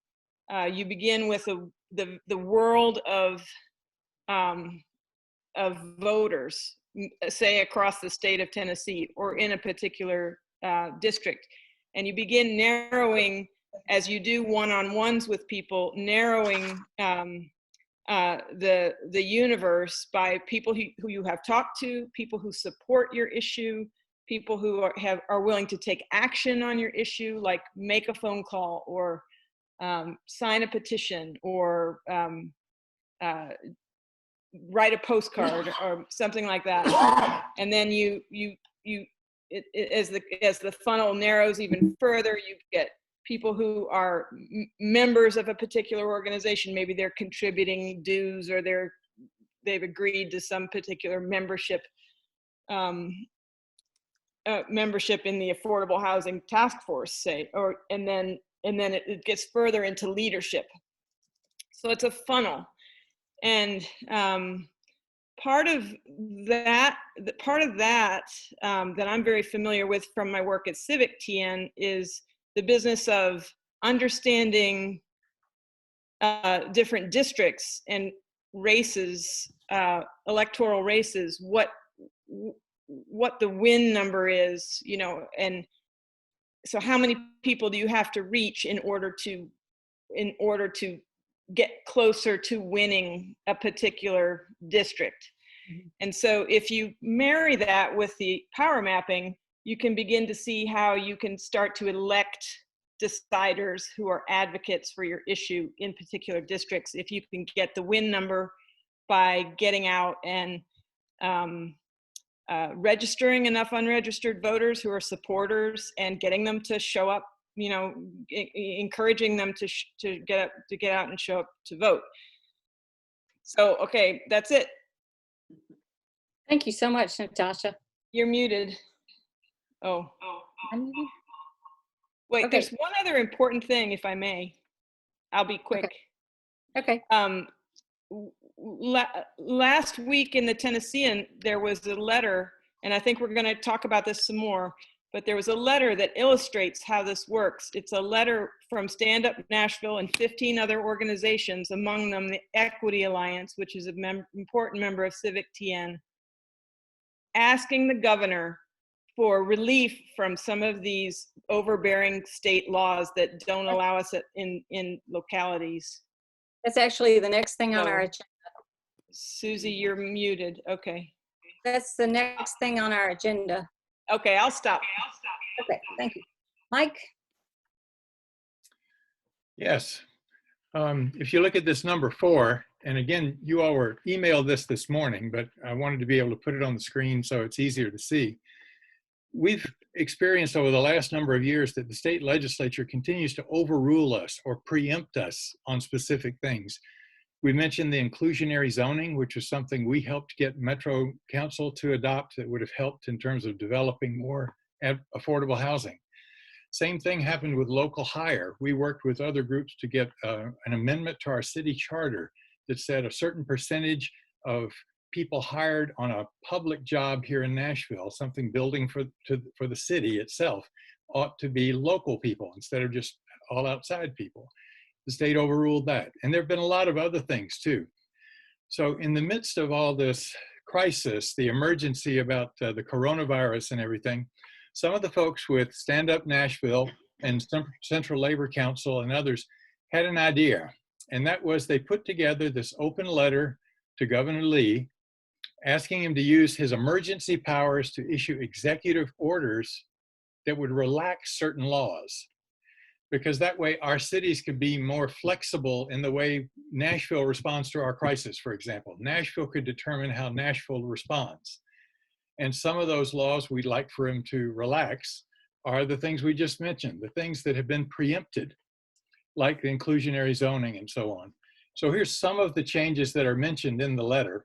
You begin with the world of voters, say across the state of Tennessee or in a particular district, and you begin narrowing as you do one-on-ones with people, narrowing the universe by people who you have talked to, people who support your issue, people who are willing to take action on your issue, like make a phone call or sign a petition or write a postcard or something like that. And then as the funnel narrows even further, you get people who are members of a particular organization. Maybe they're contributing dues or they've agreed to some particular membership membership in the affordable housing task force, say, and then it gets further into leadership. So it's a funnel. And part of that that I'm very familiar with from my work at Civic TN is the business of understanding different districts and races, electoral races, what the win number is, and so how many people do you have to reach in order to get closer to winning a particular district. Mm-hmm. And so if you marry that with the power mapping, you can begin to see how you can start to elect deciders who are advocates for your issue in particular districts. If you can get the win number by getting out and registering enough unregistered voters who are supporters and getting them to show up, encouraging them to get out and show up to vote. So, okay, that's it. Thank you so much, Natasha. You're muted. Oh, Wait, Okay. there's one other important thing, if I may. I'll be quick. Okay. Last week in the Tennessean, there was a letter, and I think we're going to talk about this some more, but there was a letter that illustrates how this works. It's a letter from Stand Up Nashville and 15 other organizations, among them the Equity Alliance, which is an important member of Civic TN, asking the governor for relief from some of these overbearing state laws that don't allow us in localities. That's actually the next thing on our agenda. Susie, you're muted. Okay. That's the next thing on our agenda. Okay, I'll stop. Okay, thank you. Mike? Yes. If you look at this number 4, and again, you all were emailed this morning, but I wanted to be able to put it on the screen so it's easier to see. We've experienced over the last number of years that the state legislature continues to overrule us or preempt us on specific things. We mentioned the inclusionary zoning, which is something we helped get Metro Council to adopt that would have helped in terms of developing more affordable housing. Same thing happened with local hire. We worked with other groups to get an amendment to our city charter that said a certain percentage of people hired on a public job here in Nashville, something building for the city itself, ought to be local people instead of just all outside people. The state overruled that. And there have been a lot of other things too. So in the midst of all this crisis, the emergency about the coronavirus and everything, some of the folks with Stand Up Nashville and Central Labor Council and others had an idea. And that was they put together this open letter to Governor Lee asking him to use his emergency powers to issue executive orders that would relax certain laws. Because that way our cities could be more flexible in the way Nashville responds to our crisis, for example. Nashville could determine how Nashville responds. And some of those laws we'd like for him to relax are the things we just mentioned, the things that have been preempted, like the inclusionary zoning and so on. So here's some of the changes that are mentioned in the letter.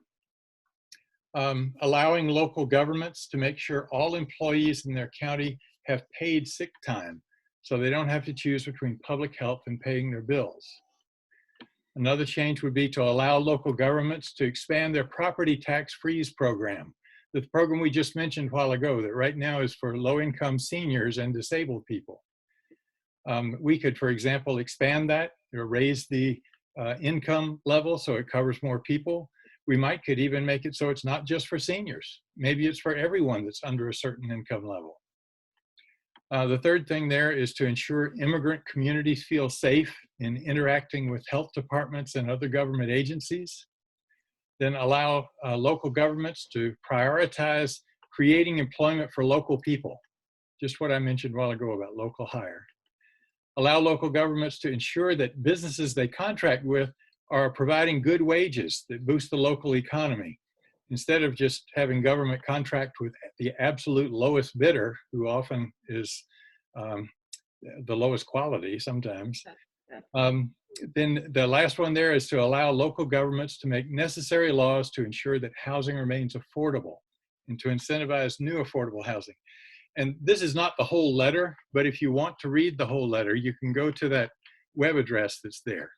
Allowing local governments to make sure all employees in their county have paid sick time, so they don't have to choose between public health and paying their bills. Another change would be to allow local governments to expand their property tax freeze program. The program we just mentioned a while ago that right now is for low-income seniors and disabled people. We could, for example, expand that or raise the income level so it covers more people. We could even make it so it's not just for seniors. Maybe it's for everyone that's under a certain income level. The third thing there is to ensure immigrant communities feel safe in interacting with health departments and other government agencies. Then allow local governments to prioritize creating employment for local people. Just what I mentioned a while ago about local hire. Allow local governments to ensure that businesses they contract with are providing good wages that boost the local economy, instead of just having government contract with the absolute lowest bidder, who often is the lowest quality sometimes. Then the last one there is to allow local governments to make necessary laws to ensure that housing remains affordable and to incentivize new affordable housing. And this is not the whole letter, but if you want to read the whole letter, you can go to that web address that's there.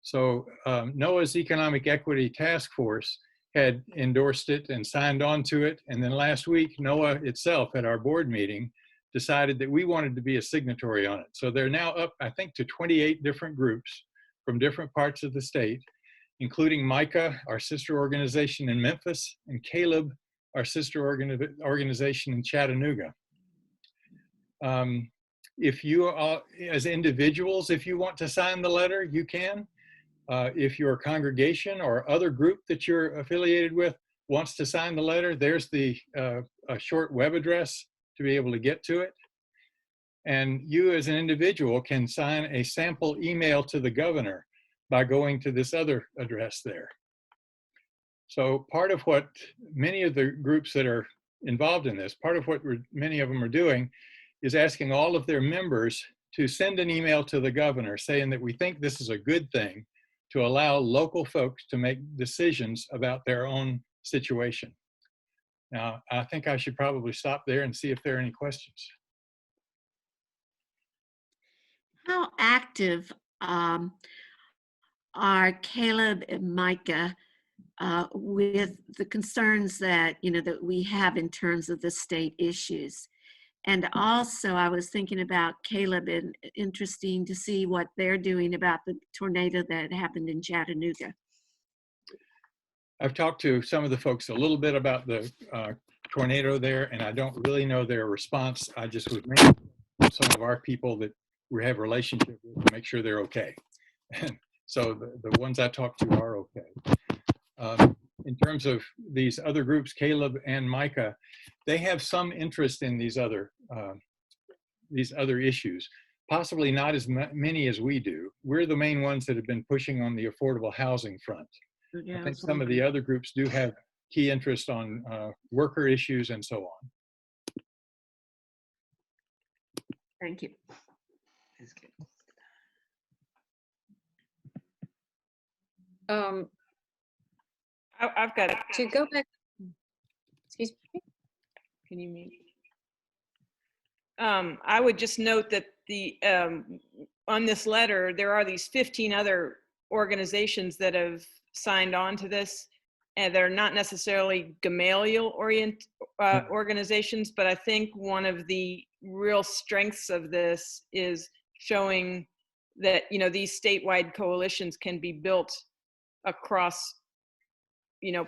So NOAA's Economic Equity Task Force had endorsed it and signed on to it. And then last week, NOAA itself at our board meeting decided that we wanted to be a signatory on it. So they're now up, I think, to 28 different groups from different parts of the state, including MICA, our sister organization in Memphis, and Caleb, our sister organization in Chattanooga. If you are, as individuals, if you want to sign the letter, you can. If your congregation or other group that you're affiliated with wants to sign the letter, there's the a short web address to be able to get to it. And you as an individual can sign a sample email to the governor by going to this other address there. So part of what many of the groups that are involved in this, part of what many of them are doing is asking all of their members to send an email to the governor saying that we think this is a good thing to allow local folks to make decisions about their own situation. Now, I think I should probably stop there and see if there are any questions. How active are Caleb and Micah with the concerns that, that we have in terms of the state issues? And also, I was thinking about Caleb, and interesting to see what they're doing about the tornado that happened in Chattanooga. I've talked to some of the folks a little bit about the tornado there, and I don't really know their response. I just was making some of our people that we have relationship with to make sure they're okay. And so the ones I talked to are okay. In terms of these other groups, Caleb and Micah, they have some interest in these other issues, possibly not as many as we do. We're the main ones that have been pushing on the affordable housing front. Yeah, I think some of the other groups do have key interest on worker issues and so on. Thank you. I've got it. To go back, excuse me. Can you mute? I would just note that the on this letter, there are these 15 other organizations that have signed on to this, and they're not necessarily Gamaliel organizations, but I think one of the real strengths of this is showing that, these statewide coalitions can be built across,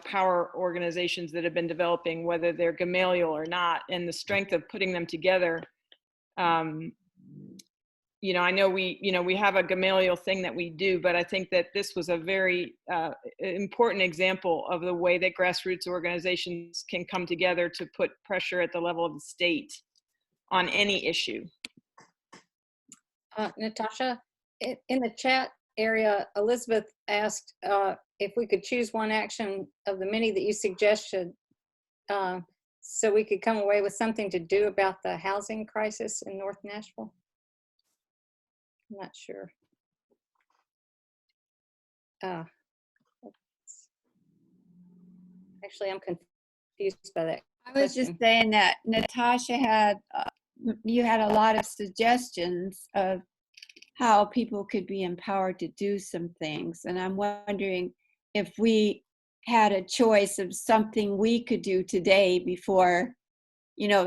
power organizations that have been developing, whether they're Gamaliel or not, and the strength of putting them together. I know we have a Gamaliel thing that we do, but I think that this was a very important example of the way that grassroots organizations can come together to put pressure at the level of the state on any issue. Natasha, in the chat area, Elizabeth asked if we could choose one action of the many that you suggested so we could come away with something to do about the housing crisis in North Nashville. I'm not sure. Actually, I'm confused by that. I was just saying that Natasha had, you had a lot of suggestions of how people could be empowered to do some things. And I'm wondering if we had a choice of something we could do today before,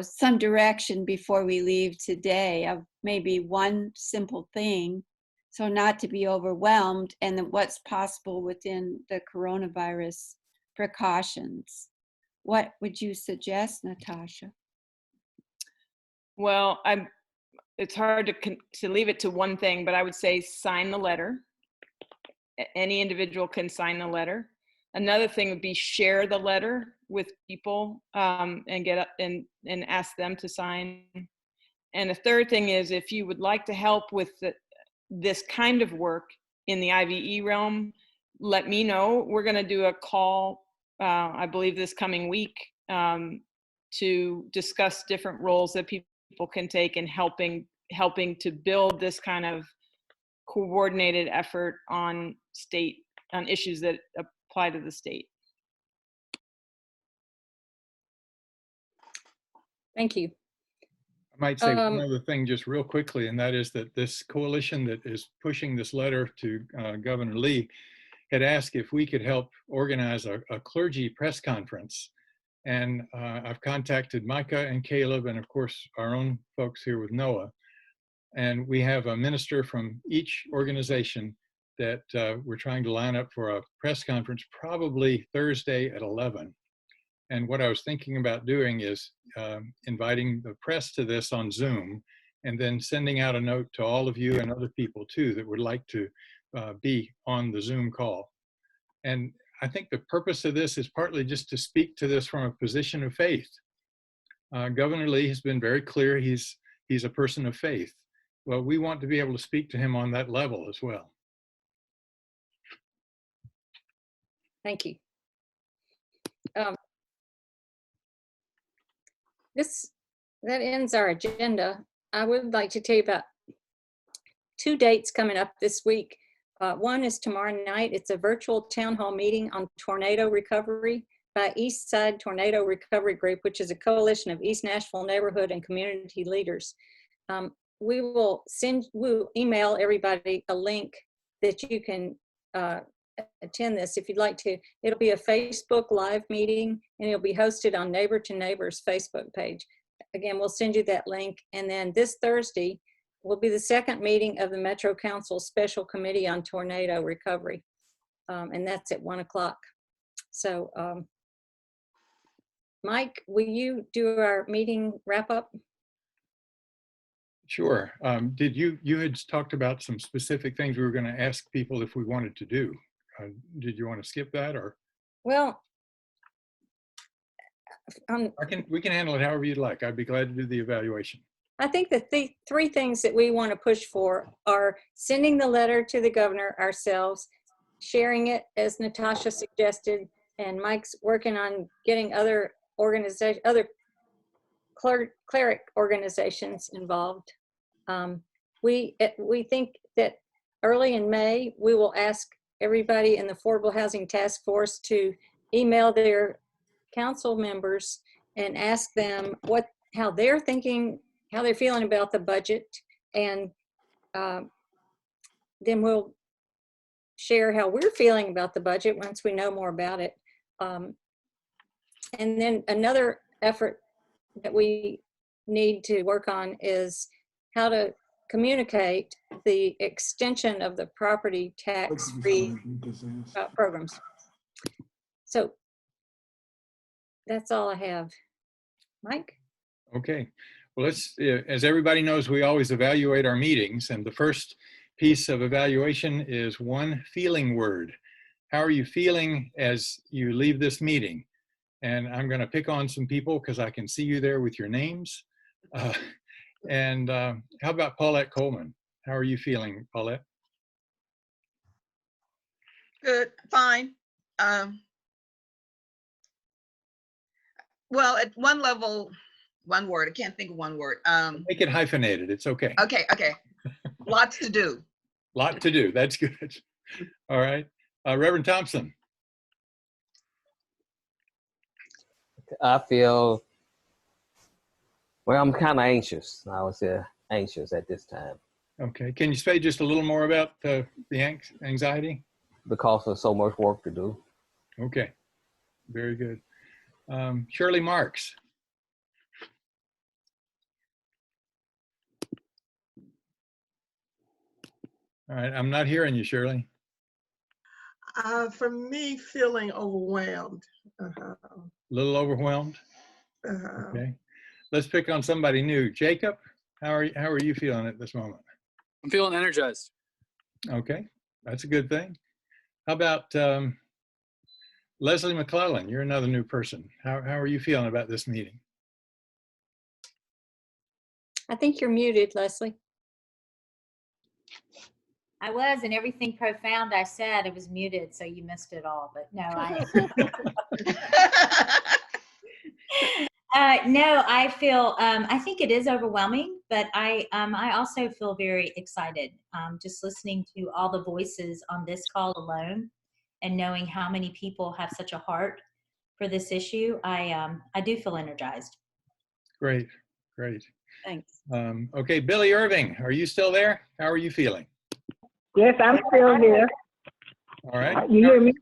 some direction before we leave today, of maybe one simple thing, so not to be overwhelmed, and then what's possible within the coronavirus precautions. What would you suggest, Natasha? Well, it's hard to leave it to one thing, but I would say sign the letter. Any individual can sign the letter. Another thing would be share the letter with people and get up and ask them to sign. And a third thing is, if you would like to help with this kind of work in the IVE realm, let me know. We're going to do a call, I believe this coming week, to discuss different roles that people can take in helping to build this kind of coordinated effort on issues that apply to the state. Thank you. I might say one other thing just real quickly, and that is that this coalition that is pushing this letter to Governor Lee had asked if we could help organize a clergy press conference. And I've contacted Micah and Caleb, and of course our own folks here with NOAA. And we have a minister from each organization that we're trying to line up for a press conference, probably Thursday at 11. And what I was thinking about doing is inviting the press to this on Zoom, and then sending out a note to all of you and other people too that would like to be on the Zoom call. And I think the purpose of this is partly just to speak to this from a position of faith. Governor Lee has been very clear he's a person of faith. Well, we want to be able to speak to him on that level as well. Thank you. That ends our agenda. I would like to tell you about 2 dates coming up this week. One is tomorrow night. It's a virtual town hall meeting on tornado recovery by East Side Tornado Recovery Group, which is a coalition of East Nashville neighborhood and community leaders. we'll email everybody a link that you can attend this if you'd like to. It'll be a Facebook Live meeting, and it'll be hosted on Neighbor to Neighbor's Facebook page. Again, we'll send you that link. And then this Thursday will be the second meeting of the Metro Council Special Committee on Tornado Recovery. And that's at 1 o'clock. So, Mike, will you do our meeting wrap up? Sure. Did you had talked about some specific things we were going to ask people if we wanted to do. Did you want to skip that, or? Well, we can handle it however you'd like. I'd be glad to do the evaluation. I think that the three things that we want to push for are sending the letter to the governor ourselves, sharing it as Natasha suggested, and Mike's working on getting other organizations, other cleric organizations involved. We think that early in May, we will ask everybody in the Affordable Housing Task Force to email their council members and ask them how they're thinking, how they're feeling about the budget, and then we'll share how we're feeling about the budget once we know more about it. And then another effort that we need to work on is how to communicate the extension of the property tax-free programs. So that's all I have. Mike? Okay. Well, as everybody knows, we always evaluate our meetings, and the first piece of evaluation is one feeling word. How are you feeling as you leave this meeting? And I'm going to pick on some people because I can see you there with your names. How about Paulette Coleman? How are you feeling, Paulette? Good, fine. Well, at one level, one word, I can't think of one word. Make it hyphenated, it's okay. Okay. Lots to do. Lot to do, that's good. All right, Reverend Thompson. I feel, well, I'm kind of anxious. I would say anxious at this time. Okay, can you say just a little more about the anxiety? Because of so much work to do. Okay, very good. Shirley Marks. All right, I'm not hearing you, Shirley. For me, feeling overwhelmed. A little overwhelmed? Okay. Let's pick on somebody new. Jacob, how are you feeling at this moment? I'm feeling energized. Okay, that's a good thing. How about Leslie McClellan? You're another new person. How are you feeling about this meeting? I think you're muted, Leslie. I was, and everything profound I said, it was muted, so you missed it all. But no, no, I feel. I think it is overwhelming, but I also feel very excited. Just listening to all the voices on this call alone, and knowing how many people have such a heart for this issue, I do feel energized. Great, great. Thanks. Okay, Billy Irving, are you still there? How are you feeling? Yes, I'm still here. All right. You hear me?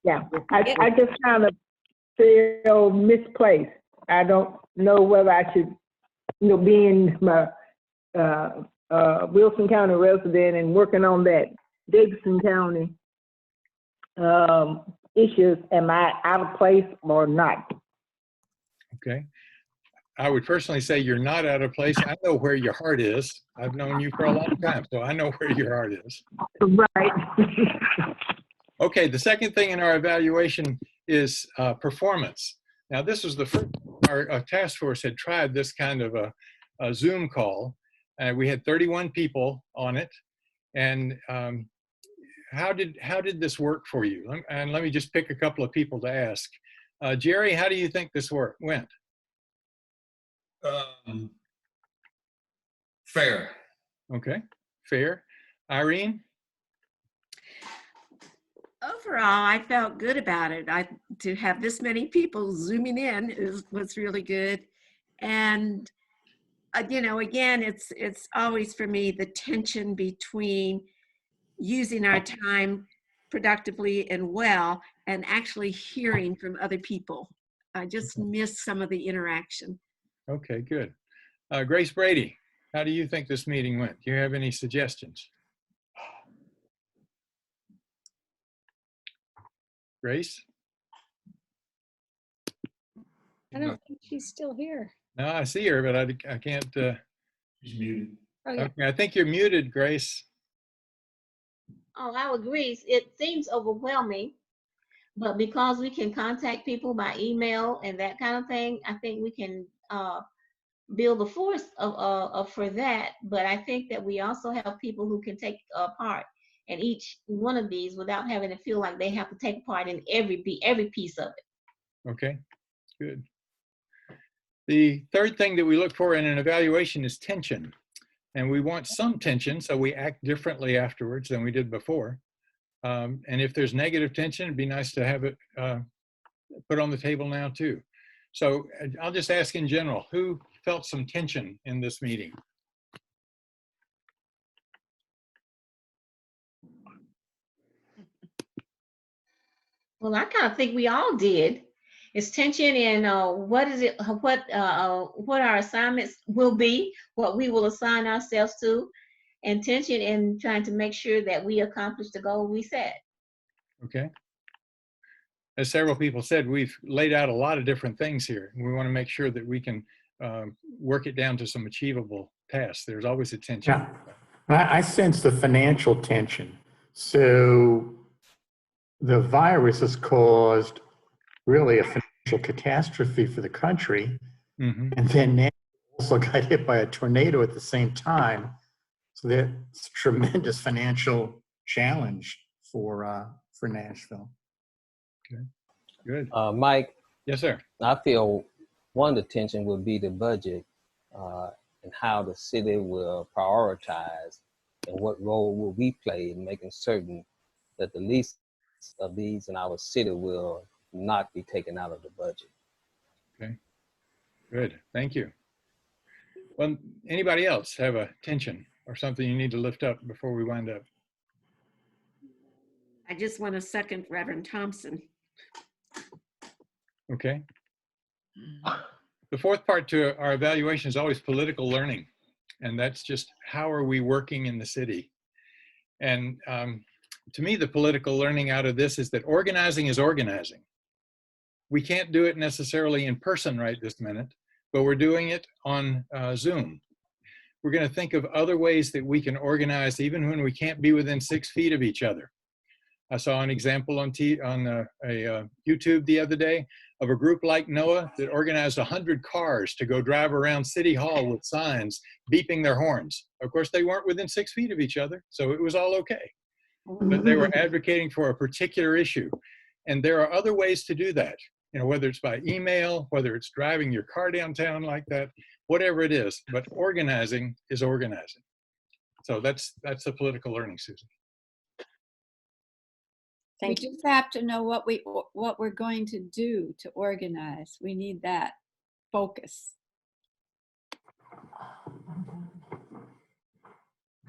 Yeah. I just kind of feel misplaced. I don't know whether I should, being my Wilson County resident and working on that Davidson County issues, am I out of place or not? Okay. I would personally say you're not out of place. I know where your heart is. I've known you for a long time, so I know where your heart is. Right. Okay, the second thing in our evaluation is performance. Now, this was the first our task force had tried this kind of a Zoom call. We had 31 people on it. And how did this work for you? And let me just pick a couple of people to ask. Jerry, how do you think this went? Fair. Okay, fair. Irene? Overall, I felt good about it. To have this many people zooming in was really good. And you know, again, it's always for me the tension between using our time productively and well and actually hearing from other people. I just miss some of the interaction. Okay, good. Grace Brady, how do you think this meeting went? Do you have any suggestions? Grace? I don't think she's still here. No, I see her, but I can't. She's muted. Oh, yeah. Okay, I think you're muted, Grace. Oh, I agree. It seems overwhelming, but because we can contact people by email and that kind of thing, I think we can build a force for that. But I think that we also have people who can take part in each one of these without having to feel like they have to take part in every piece of it. Okay, good. The third thing that we look for in an evaluation is tension. And we want some tension, so we act differently afterwards than we did before. And if there's negative tension, it'd be nice to have it put on the table now too. So I'll just ask in general, who felt some tension in this meeting? Well, I kind of think we all did. It's tension in what our assignments will be, what we will assign ourselves to, and tension in trying to make sure that we accomplish the goal we set. Okay. As several people said, we've laid out a lot of different things here. We want to make sure that we can work it down to some achievable tasks. There's always a tension. Yeah, I sense the financial tension. So the virus has caused really a financial catastrophe for the country. Mm-hmm. And then Nashville also got hit by a tornado at the same time. So that's a tremendous financial challenge for Nashville. Okay, good. Mike? Yes, sir. I feel one of the tension would be the budget and how the city will prioritize and what role will we play in making certain that the least of these in our city will not be taken out of the budget. Okay, good. Thank you. Well, anybody else have a tension or something you need to lift up before we wind up? I just want to second Reverend Thompson. Okay. The fourth part to our evaluation is always political learning. And that's just how are we working in the city? And to me, the political learning out of this is that organizing is organizing. We can't do it necessarily in person right this minute, but we're doing it on Zoom. We're going to think of other ways that we can organize even when we can't be within 6 feet of each other. I saw an example on YouTube the other day of a group like NOAA that organized 100 cars to go drive around City Hall with signs beeping their horns. Of course, they weren't within 6 feet of each other, so it was all okay. But they were advocating for a particular issue. And there are other ways to do that, you know, whether it's by email, whether it's driving your car downtown like that, whatever it is. But organizing is organizing. So that's the political learning, Susie. We just have to know what we're going to do to organize. We need that focus.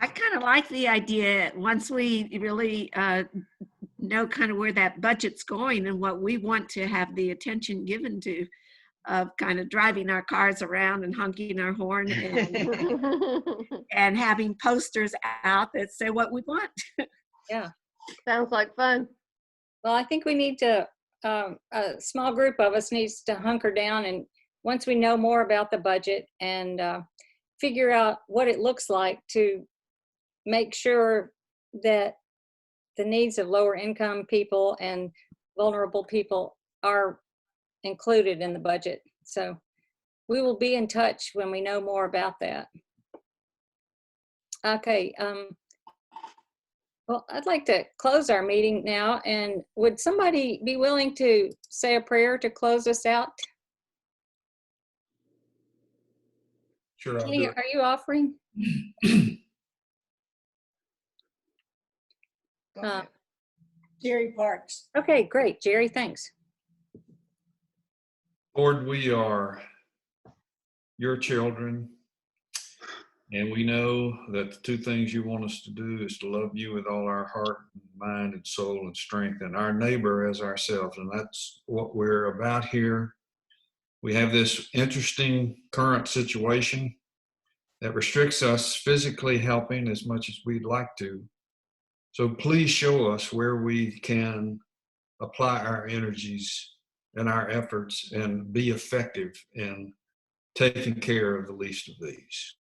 I kind of like the idea once we really know kind of where that budget's going and what we want to have the attention given to, of kind of driving our cars around and honking our horn and having posters out that say what we want. Yeah. Sounds like fun. Well, I think we need to, a small group of us needs to hunker down, and once we know more about the budget and figure out what it looks like to make sure that the needs of lower income people and vulnerable people are included in the budget. So we will be in touch when we know more about that. Okay. Well, I'd like to close our meeting now, and would somebody be willing to say a prayer to close us out? Sure, I'll Kenny, do it. are you offering? Jerry Parks. Okay, great. Jerry, thanks. Lord, we are your children. And we know that the two things you want us to do is to love you with all our heart, mind, and soul and strength, and our neighbor as ourselves. And that's what we're about here. We have this interesting current situation that restricts us physically helping as much as we'd like to. So please show us where we can apply our energies and our efforts and be effective in taking care of the least of these.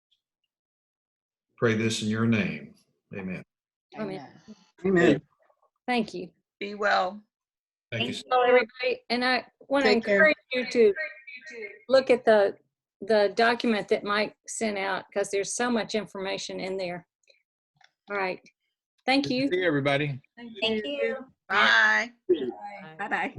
Pray this in your name. Amen. Amen. Amen. Thank you. Be well. Thank you. Everybody, and I want to Take care. encourage you to look at the document that Mike sent out, because there's so much information in there. All right. Thank you. See you, everybody. Thank you. Bye. Bye-bye.